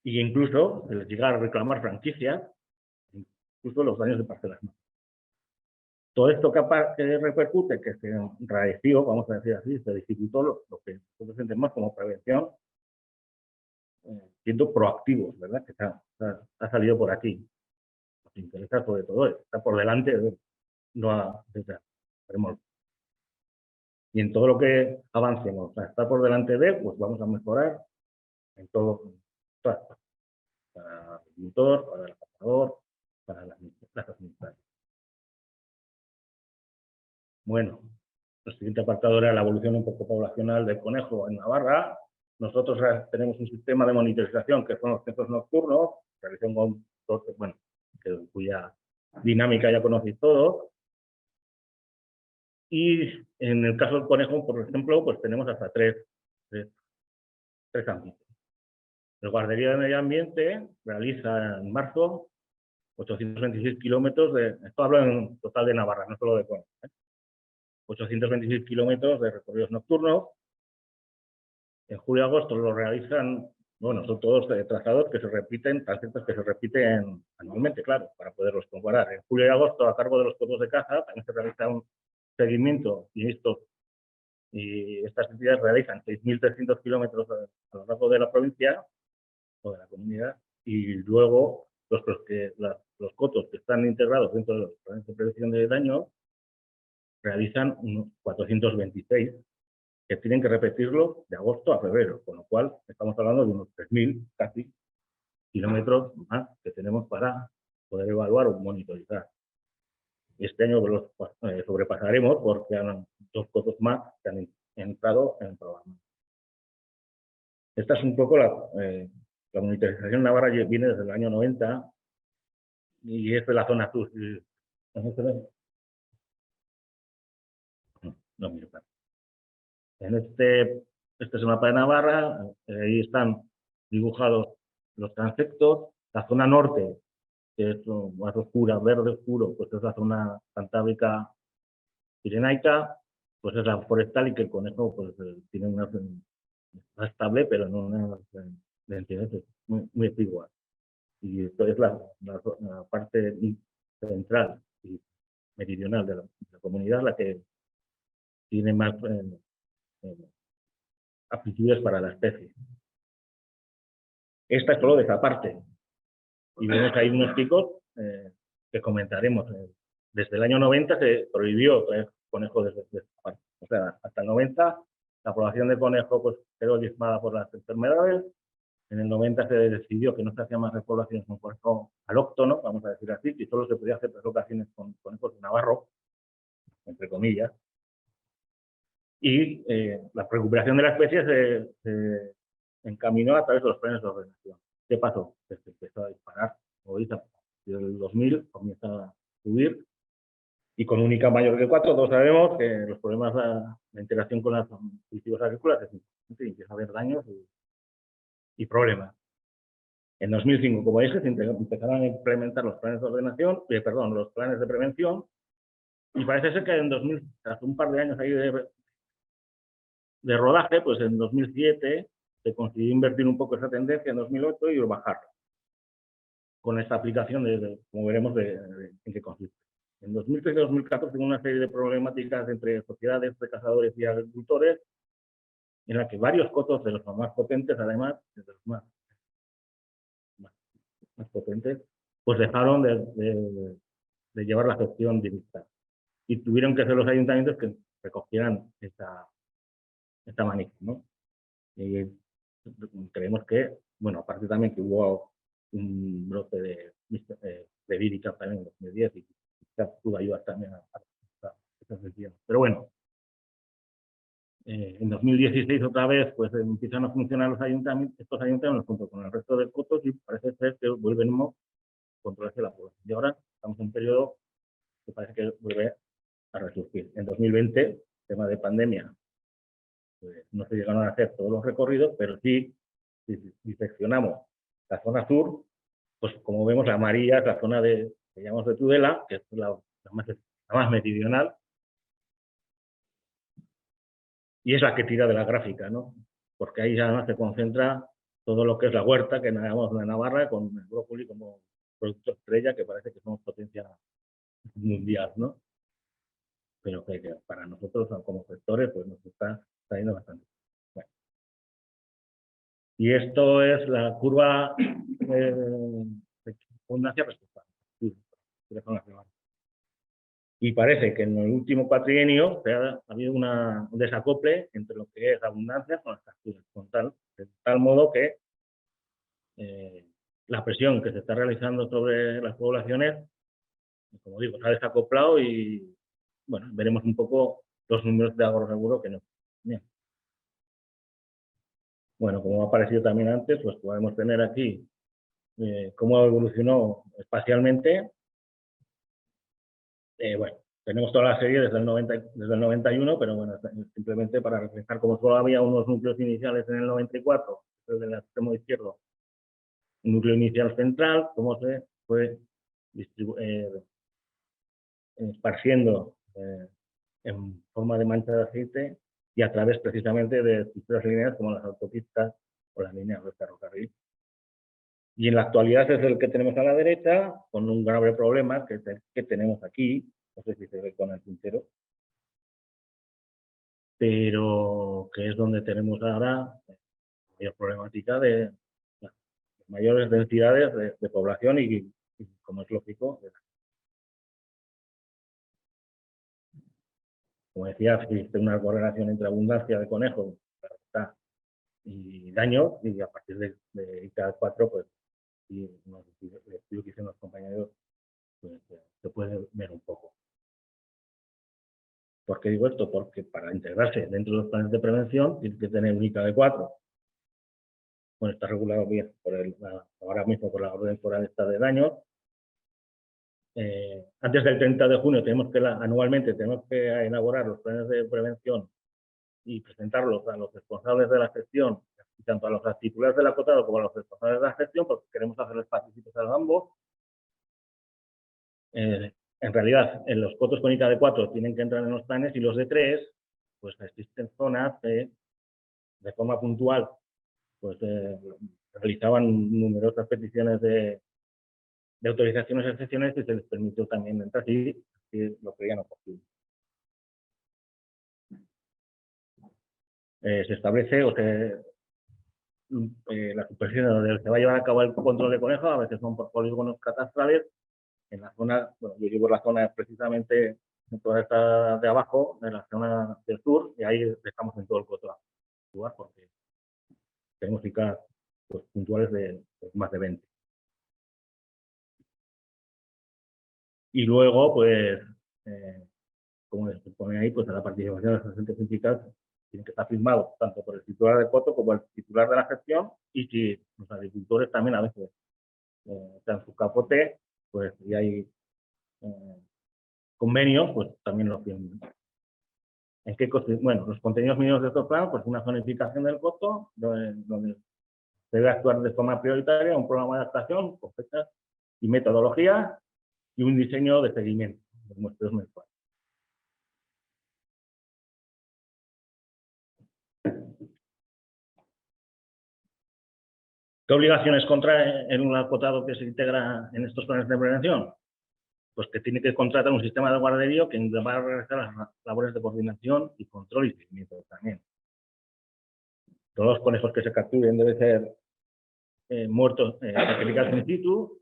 Y incluso se les llega a reclamar franquicias, incluso los daños de parcelas. Todo esto que repercute, que se enrareció, vamos a decir así, se dificultó lo que nosotros entendemos como prevención, siendo proactivos, ¿verdad? Que ha salido por aquí. Nos interesa sobre todo, está por delante, no detrás. Y en todo lo que avancemos, o sea, está por delante de, pues vamos a mejorar en todo, para el agricultor, para el cazador, para las administraciones. Bueno, el siguiente apartado era la evolución un poco poblacional del conejo en Navarra. Nosotros tenemos un sistema de monitorización que son los centros nocturnos, cuya dinámica ya conocéis todos, Y en el caso del conejo, por ejemplo, pues tenemos hasta tres ámbitos. El Guardería de Medio Ambiente realiza en marzo 826 kilómetros esto hablo en total de Navarra, no solo de conejo, 826 kilómetros de recorridos nocturnos. En julio y agosto lo realizan, bueno, son todos trazados que se repiten, transitos que se repiten anualmente, claro, para poderlos comparar. En julio y agosto, a cargo de los cotos de caza, también se realiza un seguimiento y estas entidades realizan 6.300 kilómetros a lo largo de la provincia o de la comunidad, y luego los cotos que están integrados dentro de los planes de prevención de daño realizan unos 426 que tienen que repetirlo de agosto a febrero, con lo cual estamos hablando de unos 3.000 casi kilómetros más que tenemos para poder evaluar o monitorizar. Este año los sobrepasaremos porque han 2 cotos más que han entrado en el programa. Esta es un poco la monitorización navarra, viene desde el año 90 y es de la zona sur. No, mira, en este es el mapa de Navarra, ahí están dibujados los transectos. La zona norte, que es más oscura, verde oscuro, pues es la zona cantábrica pirenaica, pues es la forestal, y que el conejo pues tiene una estable, pero no una densidad muy exigua. Y esto es la parte central y meridional de la comunidad, la que tiene más aptitudes para la especie. Esta es solo de esa parte. Y vemos que hay unos picos que comentaremos. Desde el año 90 se prohibió traer conejo desde esta parte. O sea, hasta el 90 la población de conejo pues, quedó diezmada por las enfermedades. En el 90 se decidió que no se hacía más repoblaciones con conejo alóctono, vamos a decir así, y solo se podía hacer relocaciones con conejos de navarro, entre comillas. Y la recuperación de la especie se encaminó a través de los planes de ordenación. ¿Qué pasó? Pues que empezó a disparar. Ahorita, desde el 2000 comienza a subir, y con un ICA mayor que 4, todos sabemos que los problemas de interacción con los cultivos agrícolas es importante, y empieza a haber daños y problemas. En 2005, como dije, se empezaron a implementar los planes de ordenación, los planes de prevención, y parece ser que en 2000, tras un par de años ahí de rodaje, pues en 2007 se consiguió invertir un poco esa tendencia en 2008 y bajarla, con esta aplicación como veremos, en qué consiste. En 2013 y 2014 hubo una serie de problemáticas entre sociedades de cazadores y agricultores, en la que varios cotos de los más potentes, además, de los más potentes, pues dejaron de llevar la gestión directa. Y tuvieron que ser los ayuntamientos que recogieran esta manija, ¿no? Y creemos que, bueno, aparte también que hubo un brote de vírica también en 2010 y quizás pudo ayudar también a esta gestión. Pero bueno, en 2016 otra vez pues empiezan a funcionar estos ayuntamientos junto con el resto de cotos, y parece ser que volvemos a controlarse la población. Y ahora estamos en un periodo que parece que vuelve a resurgir. En 2020, tema de pandemia, pues no se llegaron a hacer todos los recorridos, pero sí, si diseccionamos la zona sur, pues como vemos, la amarilla es la zona que llamamos de Tudela, que es la más meridional, y es la que tira de la gráfica, ¿no? Porque ahí además se concentra todo lo que es la huerta, que llamamos de Navarra, con el brócoli como producto estrella, que parece que somos potencia mundial, ¿no? Pero que para nosotros como gestores pues nos está saliendo bastante. Bueno. Y esto es la curva de abundancia respecto a y parece que en el último cuatrienio ha habido un desacople entre lo que es abundancia con las capturas, de tal modo que la presión que se está realizando sobre las poblaciones, como digo, se ha desacoplado, y bueno, veremos un poco los números de agroseguro que nos. Bien. Bueno, como ha aparecido también antes, pues podemos tener aquí cómo evolucionó espacialmente. Bueno, tenemos toda la serie desde el 91, pero bueno, simplemente para reflejar como solo había unos núcleos iniciales en el 94, desde el extremo izquierdo, un núcleo inicial central, cómo se fue esparciendo en forma de mancha de aceite y a través precisamente de estructuras lineales como las autopistas o las líneas de ferrocarril. Y en la actualidad es el que tenemos a la derecha, con un grave problema que tenemos aquí, no sé si se ve con el puntero, pero que es donde tenemos ahora la problemática de las mayores densidades de población y, como es lógico, como decía, existe una correlación entre abundancia de conejos y daño, y a partir de ICA4, pues, y el estudio que hicieron los compañeros, pues se puede ver un poco. ¿Por qué digo esto? Porque para integrarse dentro de los planes de prevención tiene que tener un ICA4. Bueno, está regulado bien ahora mismo por la orden foral de daños. Antes del 30 de junio anualmente tenemos que elaborar los planes de prevención y presentarlos a los responsables de la gestión, tanto a los titulares del acotado como a los responsables de la gestión, porque queremos hacerles partícipes a ambos. En realidad, en los cotos con ICA de 4 tienen que entrar en los planes y los de 3, pues existen zonas que de forma puntual pues realizaban numerosas peticiones de autorizaciones excepcionales y se les permitió también entrar si lo creían oportuno. Se establece la superficie donde se va a llevar a cabo el control de conejos, a veces son por polígonos catastrales. En la zona, bueno, yo llevo la zona precisamente en toda esta de abajo, en la zona del sur, y ahí estamos en todo el coto lugar porque tenemos ICA pues, puntuales de más de 20. Y luego, pues, como se pone ahí, pues a la participación de los agentes sindicales tiene que estar firmado tanto por el titular del coto como el titular de la gestión, y si los agricultores también a veces dan su capote, pues y hay convenios, pues también lo firman. Bueno, los contenidos mínimos de estos planos, pues una zonificación del coto, donde se debe actuar de forma prioritaria, un programa de adaptación con fechas y metodologías y un diseño de seguimiento de muestreos mensuales. ¿Qué obligaciones contrae en un acotado que se integra en estos planes de prevención? Pues que tiene que contratar un sistema de guarderío que va a realizar las labores de coordinación y control y seguimiento también. Todos los conejos que se capturen deben ser muertos, sacrificados in situ,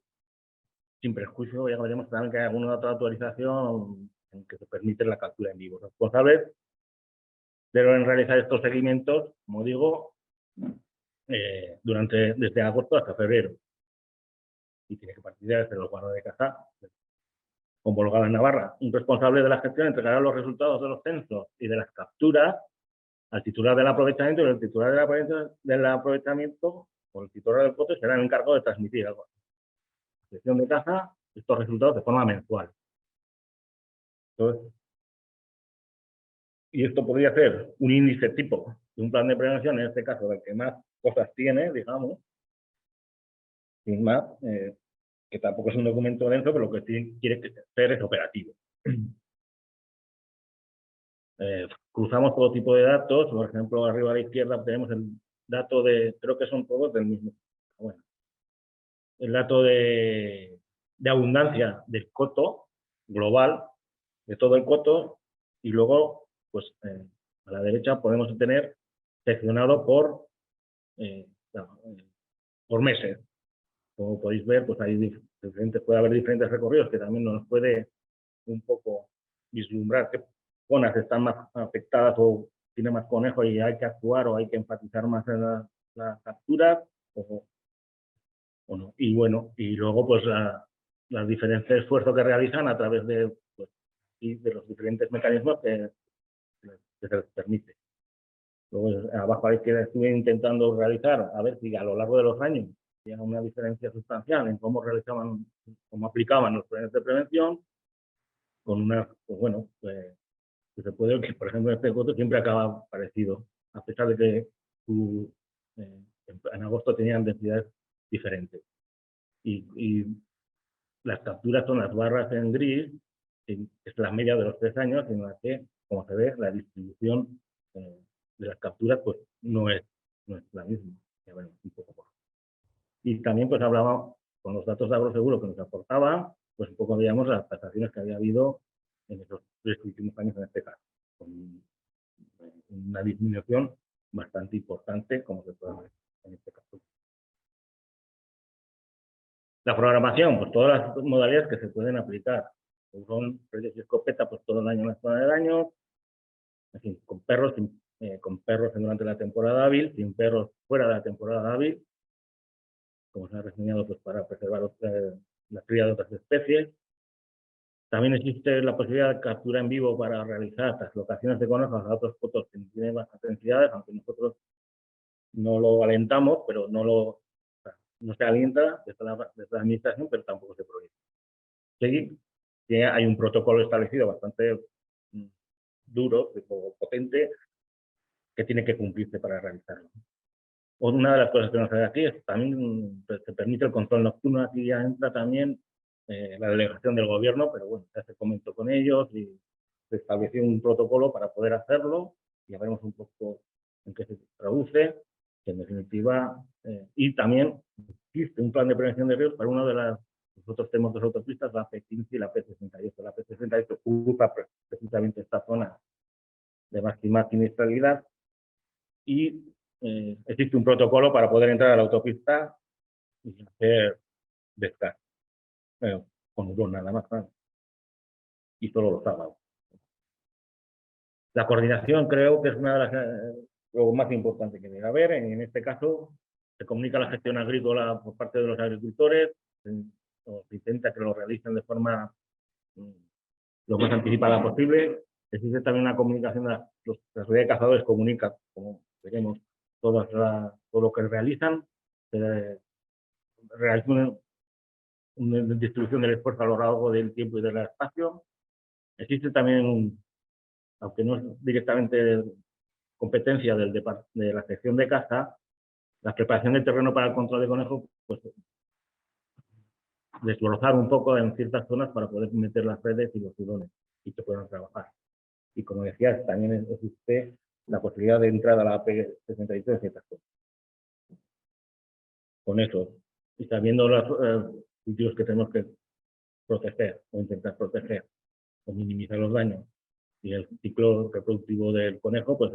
sin perjuicio. Ya veremos también que hay alguna otra autorización en que se permite la captura en vivo. Los responsables deben realizar estos seguimientos, como digo, desde agosto hasta febrero. Y tiene que participar desde los guardas de caza, homologada en Navarra. Un responsable de la gestión entregará los resultados de los censos y de las capturas al titular del aprovechamiento, y el titular del aprovechamiento o el titular del coto será el encargado de transmitir a la sección de caza estos resultados de forma mensual. Entonces, y esto podría ser un índice tipo de un plan de prevención, en este caso, del que más cosas tiene, digamos, sin más, que tampoco es un documento denso, pero lo que quiere ser es operativo. Cruzamos todo tipo de datos, por ejemplo, arriba a la izquierda tenemos el dato de, creo que son todos del mismo, bueno, el dato de abundancia del coto global, de todo el coto, y luego, pues, a la derecha podemos tener seccionado por meses. Como podéis ver, pues hay puede haber diferentes recorridos que también nos puede un poco vislumbrar qué zonas están más afectadas o tiene más conejos y hay que actuar o hay que enfatizar más en las capturas o no. Y bueno, y luego pues los diferentes esfuerzos que realizan a través de, pues, y de los diferentes mecanismos que se les permite. Luego abajo a la izquierda estuve intentando realizar, a ver si a lo largo de los años había una diferencia sustancial en cómo aplicaban los planes de prevención. con una, pues bueno, que se puede, que por ejemplo en este coto siempre acaba parecido, a pesar de que en agosto tenían densidades diferentes. Y las capturas son las barras en gris, que es la media de los 3 años, en la que, como se ve, la distribución de las capturas pues no es la misma. Ya veremos un poco por. Y también pues hablaba con los datos de agroseguro que nos aportaban, pues un poco veíamos las tasaciones que había habido en esos 3 últimos años en este caso, con una disminución bastante importante, como se puede ver en este caso. La programación, pues todas las modalidades que se pueden aplicar. Son redes y escopeta, pues todo el año en la zona de daño, en fin, con perros durante la temporada hábil, sin perros fuera de la temporada hábil, como se ha reseñado, pues para preservar la cría de otras especies. También existe la posibilidad de captura en vivo para realizar translocaciones de conejos a otros cotos que tienen bajas densidades, aunque nosotros no lo alentamos, pero no se alienta desde la administración, pero tampoco se prohíbe. Sí, que hay un protocolo establecido bastante duro, potente, que tiene que cumplirse para realizarlo. Una de las cosas que nos hace aquí es también se permite el control nocturno. Aquí ya entra también la delegación del gobierno, pero bueno, ya se comentó con ellos y se estableció un protocolo para poder hacerlo. Ya veremos un poco en qué se traduce, que en definitiva, y también existe un plan de prevención de riesgos para uno de los otros temas de las autopistas, la P15 y la P68. La P68 ocupa precisamente esta zona de máxima siniestralidad y existe un protocolo para poder entrar a la autopista y hacer descarga, con un dron nada más, ¿no? Y solo los sábados. La coordinación creo que es una de las lo más importante que debe haber. En este caso, se comunica la gestión agrícola por parte de los agricultores, o se intenta que lo realicen de forma lo más anticipada posible. Existe también una comunicación, la red de cazadores comunica, como veremos, todo lo que realizan, realizan una distribución del esfuerzo a lo largo del tiempo y del espacio. Existe también, aunque no es directamente competencia de la sección de caza, la preparación del terreno para el control de conejos, pues desbrozar un poco en ciertas zonas para poder meter las redes y los hurones y que puedan trabajar. Y como decía, también existe la posibilidad de entrar a la P68 en ciertas zonas. Con eso, y sabiendo los sitios que tenemos que proteger o intentar proteger o minimizar los daños y el ciclo reproductivo del conejo, pues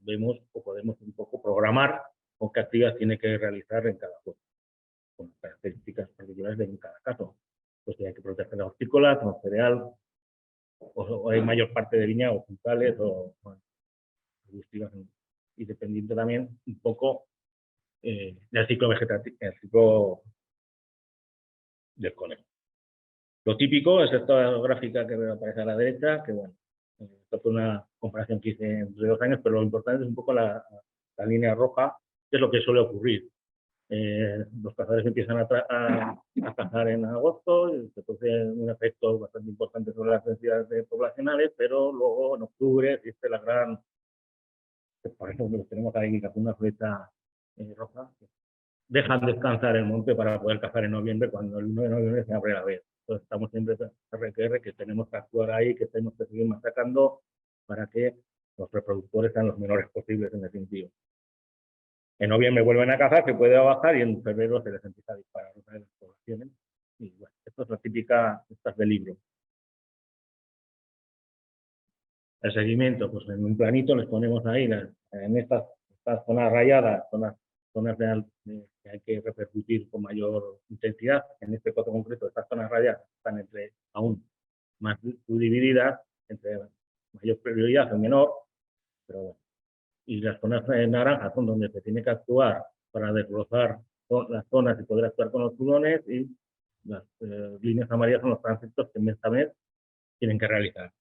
vemos o podemos un poco programar o qué actividades tiene que realizar en cada zona, con las características particulares de cada caso. Pues si hay que proteger a hortícolas, o cereal, o hay mayor parte de viña o frutales o arbustivas, y dependiendo también un poco del ciclo vegetativo, el ciclo del conejo. Lo típico es esta gráfica que aparece a la derecha, que bueno, esto fue una comparación que hice entre 2 años, pero lo importante es un poco la línea roja, que es lo que suele ocurrir. Los cazadores empiezan a cazar en agosto, y se produce un efecto bastante importante sobre las densidades poblacionales, pero luego en octubre existe la gran, por ejemplo, tenemos ahí una flecha roja, dejan descansar el monte para poder cazar en noviembre, cuando el 1 de noviembre se abre la veda. Entonces estamos siempre RQR, que tenemos que actuar ahí, que tenemos que seguir machacando para que los reproductores sean los menores posibles en definitiva. En noviembre vuelven a cazar, se puede bajar y en febrero se les empieza a disparar otra vez las poblaciones. Y bueno, esto es la típica, estas del libro. El seguimiento, pues en un planito les ponemos ahí, en estas zonas rayadas, zonas que hay que repercutir con mayor intensidad. En este caso concreto, estas zonas rayadas están entre aún más subdivididas, entre mayor prioridad o menor, pero bueno. Y las zonas naranjas son donde se tiene que actuar para desbrozar las zonas y poder actuar con los hurones, y las líneas amarillas son los transectos que mes a mes tienen que realizar.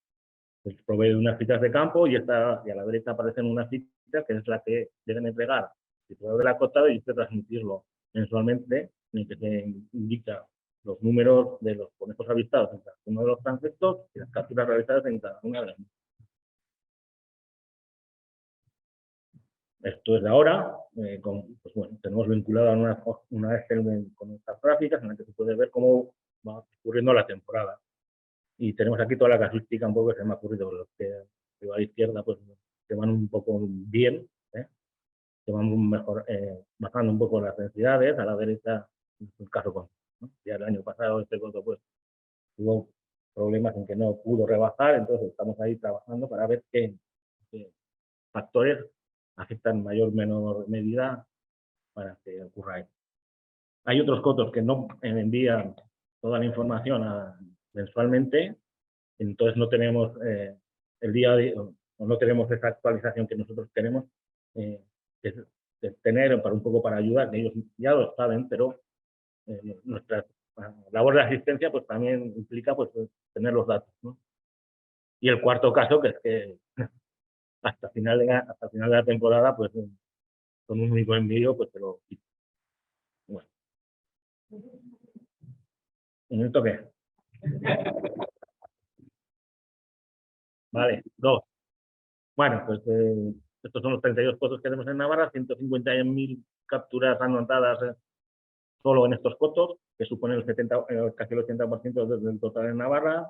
Se provee unas citas de campo y a la derecha aparecen unas citas que es la que deben entregar el titular del acotado y transmitirlo mensualmente, en el que se indica los números de los conejos avistados en cada uno de los transectos y las capturas realizadas en cada una de las. Esto es de ahora, pues bueno, tenemos vinculada una Excel con estas gráficas en la que se puede ver cómo va ocurriendo la temporada. Y tenemos aquí toda la casuística un poco que se me ha ocurrido. Los que a la izquierda pues que van un poco bien, que van mejor, bajando un poco las densidades. A la derecha, es el caso con, ¿no? Ya el año pasado este coto pues tuvo problemas en que no pudo rebajar, entonces estamos ahí trabajando para ver qué factores afectan en mayor o menor medida para que ocurra esto. Hay otros cotos que no envían toda la información mensualmente, entonces no tenemos el día o no tenemos esa actualización que nosotros tenemos que tener un poco para ayudar, que ellos ya lo saben, pero nuestra labor de asistencia pues también implica pues tener los datos, ¿no? Y el cuarto caso, que es que hasta final de la temporada, pues con un único envío, pues te lo quito. Bueno. ¿Un minuto qué? Vale, 2. Bueno, pues estos son los 32 cotos que tenemos en Navarra, 150.000 capturas anotadas solo en estos cotos, que suponen casi el 80% del total en Navarra.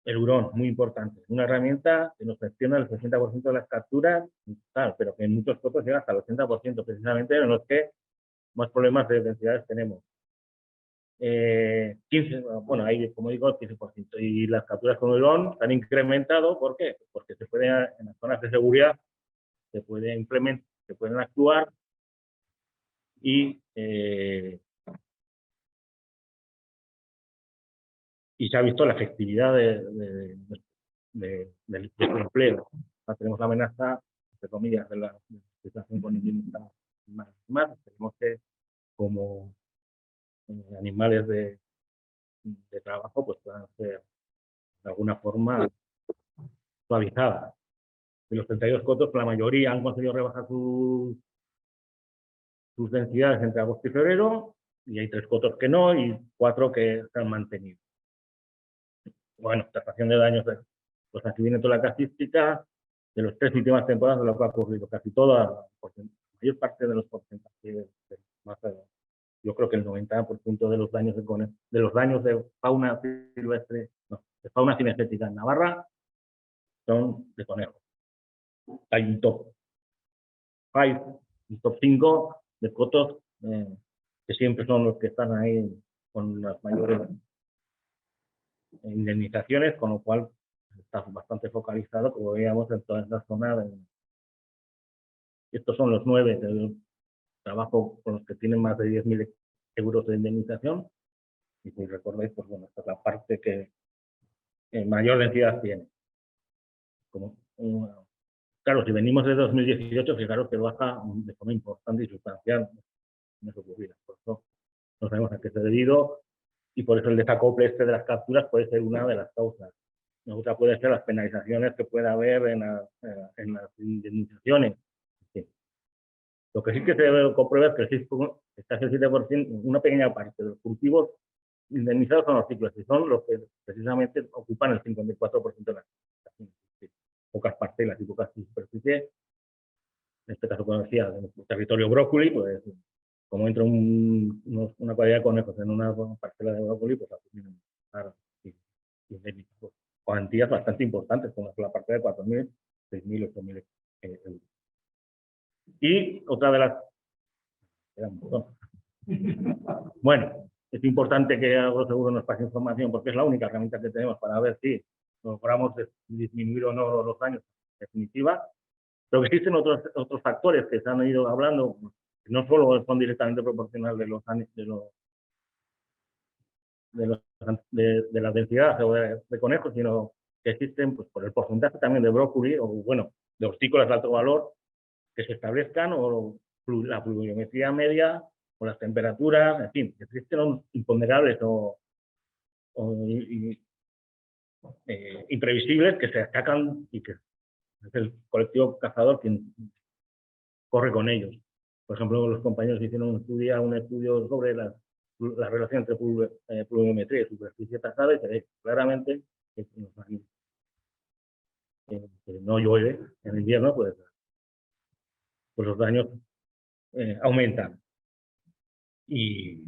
El hurón, muy importante, una herramienta que nos gestiona el 60% de las capturas, tal, pero que en muchos cotos llega hasta el 80%, precisamente en los que más problemas de densidades tenemos. 15, bueno, ahí como digo, el 15%. Y las capturas con hurón se han incrementado, ¿por qué? Porque se puede, en las zonas de seguridad, se pueden actuar y se ha visto la efectividad del empleo. Tenemos la amenaza, entre comillas, de la situación con indemnización más. Tenemos que, como animales de trabajo, pues puedan ser de alguna forma suavizadas. De los 32 cotos, la mayoría han conseguido rebajar sus densidades entre agosto y febrero, y hay 3 cotos que no, y 4 que se han mantenido. Bueno, tasación de daños, pues aquí viene toda la casística de las 3 últimas temporadas de lo que ha ocurrido. Casi toda, la mayor parte de los porcentajes, más yo creo que el 90% de los daños de fauna silvestre, no, de fauna cinegética en Navarra son de conejos. Hay un top 5, un top 5 de cotos que siempre son los que están ahí con las mayores indemnizaciones, con lo cual está bastante focalizado, como veíamos, en toda esta zona. Estos son los 9 del trabajo con los que tienen más de 10.000 euros de indemnización. Y si recordáis, pues bueno, esta es la parte que mayor densidad tiene. Claro, si venimos de 2018, fijaros que baja de forma importante y sustancial en eso ocurrido. Por eso no sabemos a qué se ha debido y por eso el desacople de las capturas puede ser una de las causas. Otra puede ser las penalizaciones que pueda haber en las indemnizaciones. Sí. Lo que sí que se comprueba es que el 7%, una pequeña parte de los cultivos indemnizados son los ciclos, y son los que precisamente ocupan el 54% de las pocas parcelas y pocas superficies. En este caso, como decía, en el territorio brócoli, pues como entra una cuadrilla de conejos en una parcela de brócoli, pues tienen pues, cuantías bastante importantes, como es la parte de 4.000, 6.000, 8.000 euros. Y otra de las... Bueno, es importante que Agroseguro nos pase información porque es la única herramienta que tenemos para ver si logramos disminuir o no los daños en definitiva. Pero que existen otros factores que se han ido hablando, que no solo son directamente proporcionales de la densidad de conejos, sino que existen pues, por el porcentaje también de brócoli o, bueno, de hortícolas de alto valor que se establezcan, o la pluviometría media, o las temperaturas, en fin, existen imponderables o imprevisibles que se atacan y que es el colectivo cazador quien corre con ellos. Por ejemplo, los compañeros hicieron un estudio sobre las la relación entre pluviometría y superficie tasada y se ve claramente que no llueve en invierno, pues los daños aumentan. Y,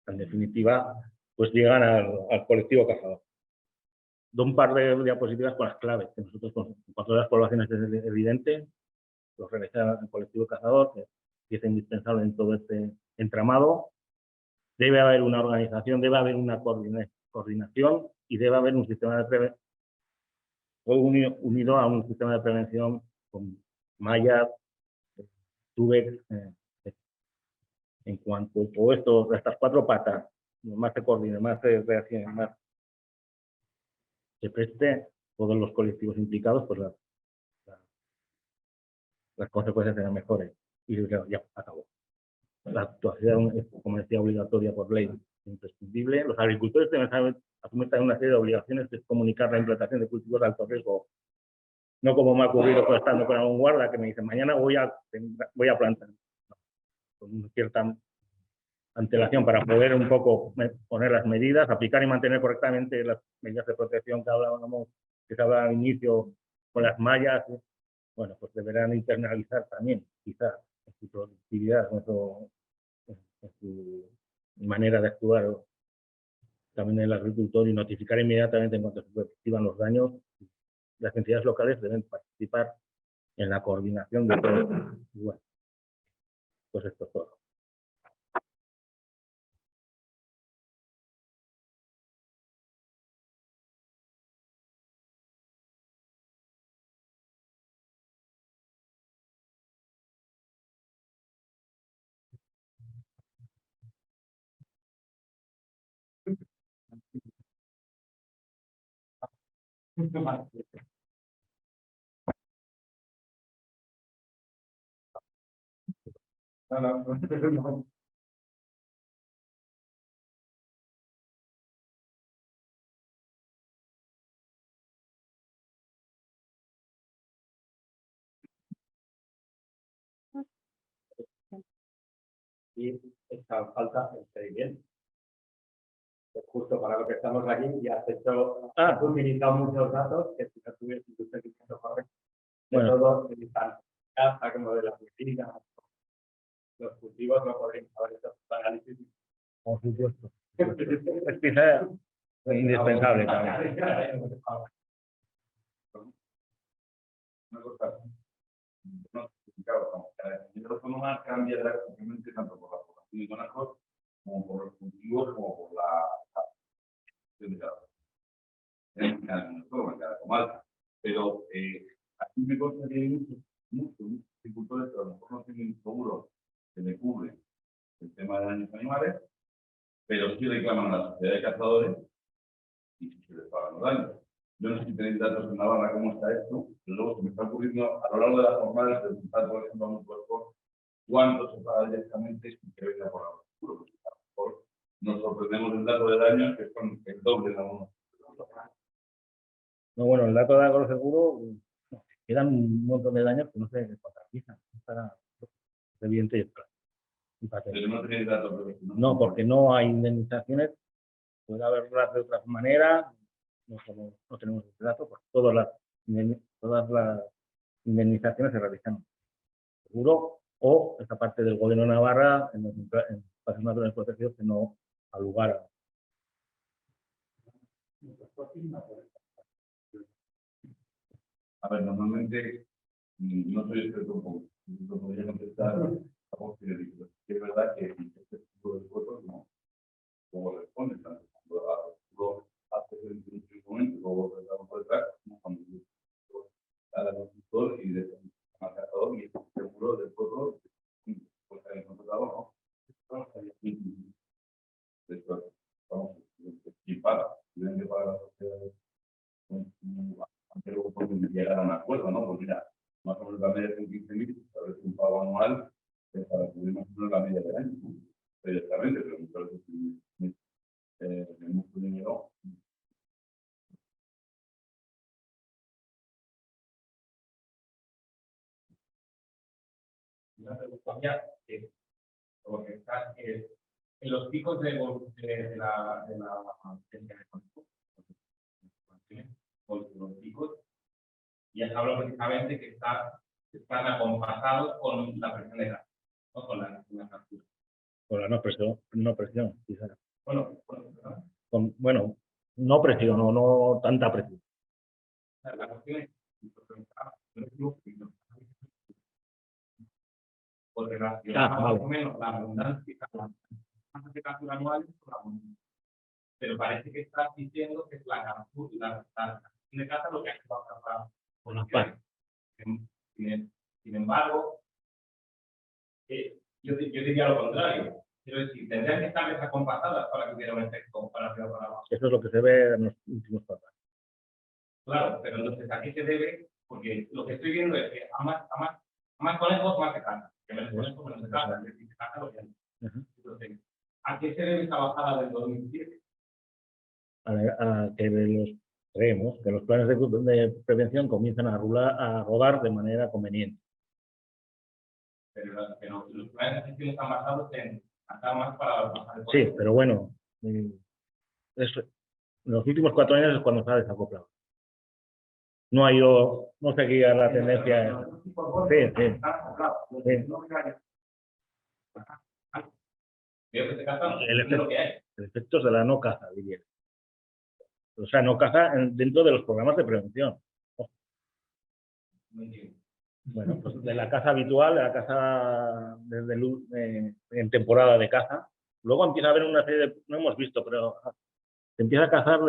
en definitiva, pues llegan al colectivo cazador. Doy un par de diapositivas con las claves, que nosotros con control de las poblaciones es evidente, los realiza el colectivo cazador, que es indispensable en todo este entramado. Debe haber una organización, debe haber una coordinación y debe haber un sistema de prevención unido a un sistema de prevención con mallas, tubex, en cuanto a todo esto, estas cuatro patas, más se coordine, más se reaccione, más se preste, todos los colectivos implicados, pues las consecuencias serán mejores. Y ya acabó. La actuación es, como decía, obligatoria por ley, imprescindible. Los agricultores deben asumir también una serie de obligaciones, que es comunicar la implantación de cultivos de alto riesgo. No como me ha ocurrido estando con algún guarda que me dice, mañana voy a plantar. Con una cierta antelación para poder un poco poner las medidas, aplicar y mantener correctamente las medidas de protección que hablábamos, que se hablaba al inicio con las mallas. Bueno, pues deberán internalizar también, quizás, en su productividad, en su manera de actuar también el agricultor y notificar inmediatamente en cuanto se perciban los daños. Las entidades locales deben participar en la coordinación de todo. Y bueno, pues esto es todo. Y esta falta el seguimiento. Justo para lo que estamos aquí, y has utilizado muchos datos que si no tuviese un seguimiento correcto, Bueno, todos utilizan casa como de la piscina, los cultivos no podrían haber hecho análisis. por supuesto. Es quizá indispensable también. Una cosa, no, claro, como cada comunidad autónoma cambia drásticamente tanto por la población de conejos como por los cultivos como por la de cada en cada comarca. Pero aquí me consta que hay muchos agricultores que a lo mejor no tienen seguro que le cubre el tema de daños animales, pero sí reclaman a la sociedad de cazadores y sí se les pagan los daños. Yo no sé si tenéis datos en Navarra cómo está esto, pero luego se me está ocurriendo a lo largo de las jornadas de preguntar, por ejemplo, a un cuerpo cuánto se paga directamente y que venga por ahora. Porque a lo mejor nos sorprendemos del dato de daños que son el doble de algunos. No, bueno, el dato de agroseguro, quedan un montón de daños que no se contabilizan. Es evidente y claro. Pero no tenéis datos. No, porque no hay indemnizaciones. Puede haberlas de otras maneras. No tenemos ese dato, porque todas las indemnizaciones se realizan seguro o esta parte del gobierno de Navarra en espacios naturales protegidos que no al lugar a. A ver, normalmente no soy experto en público. No podría contestar a vos que es verdad que este tipo de cosas no como responde tanto cuando hace el momento luego tratamos por detrás como cuando cada consultor y de marcador y el seguro del pueblo pues hay contratado no después vamos y para tienen que pagar las sociedades aunque luego pueden llegar a un acuerdo no pues mira más o menos la media son 15.000 a ver si un pago anual para cubrir más o menos la media del año directamente pero muchas veces de mucho dinero. Una pregunta mía, lo que está es en los picos de la los picos, ya se habla precisamente que están acompasados con la presión de gas, ¿no? Con la captura. Con la no presión, quizás. Bueno, No presión, no tanta presión. la cuestión es porque relacionamos más o menos la abundancia, las de captura anuales con la abundancia. Pero parece que estás diciendo que es la captura, la de caza lo que hace para Con las partes. Sin embargo, yo diría lo contrario. Quiero decir, tendrían que estar desacompasadas para que hubiera un efecto para arriba para abajo. Eso es lo que se ve en los últimos pasos. Claro, pero entonces aquí se debe, porque lo que estoy viendo es que a más conejos, más se caza. Que menos conejos, menos se caza. Es decir, se caza lo que hay. Entonces, ¿a qué se debe esa bajada del 2007? A que creemos que los planes de prevención comienzan a rodar de manera conveniente. Pero los planes de gestión están basados en cazar más para bajar el Sí, pero bueno, en los últimos 4 años es cuando se ha desacoplado. No seguía la tendencia. Sí. Veo que se cazan lo que hay. El efecto es de la no caza, diría. O sea, no caza dentro de los programas de prevención. Bueno, pues de la caza habitual, de la caza en temporada de caza. Luego empieza a haber una serie de, no hemos visto, pero se empieza a cazar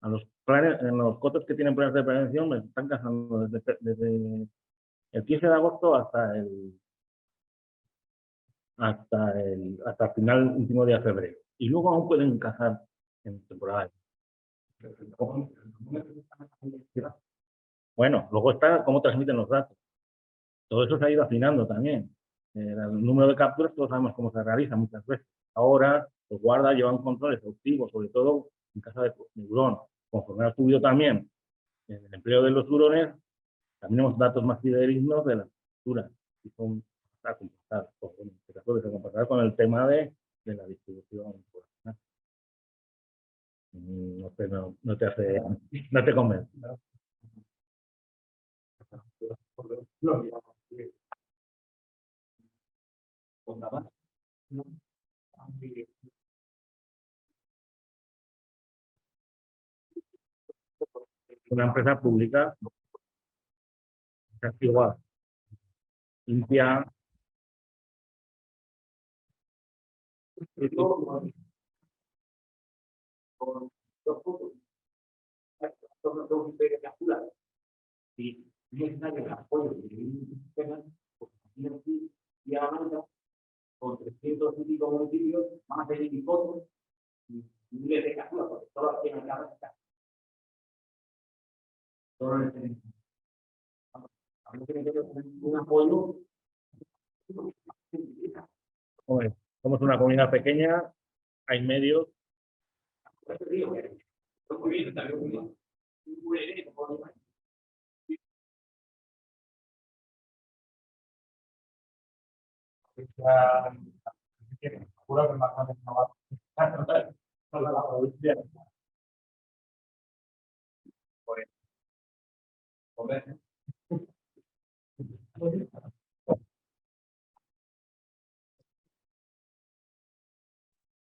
a los planes, en los cotos que tienen planes de prevención, me están cazando desde el 15 de agosto hasta el final, último día de febrero. Y luego aún pueden cazar en temporada. Bueno, luego está cómo transmiten los datos. Todo eso se ha ido afinando también. El número de capturas, todos sabemos cómo se realiza muchas veces. Ahora los guardas llevan controles exhaustivos, sobre todo en caza de tiburón. Conforme ha subido también el empleo de los hurones, también tenemos datos más fidedignos de las capturas. Y son compartidas. En este caso, se compartirá con el tema de la distribución poblacional. No te convence. Una empresa pública igual, limpia. Y es necesario el apoyo de un sistema, porque aquí y a la mano, con 300 y pico municipios, más de 1000 fotos, y miles de capturas, porque todas las tienen que hacer. Todo lo tienen. Tiene que haber un apoyo. Somos una comunidad pequeña, hay medios.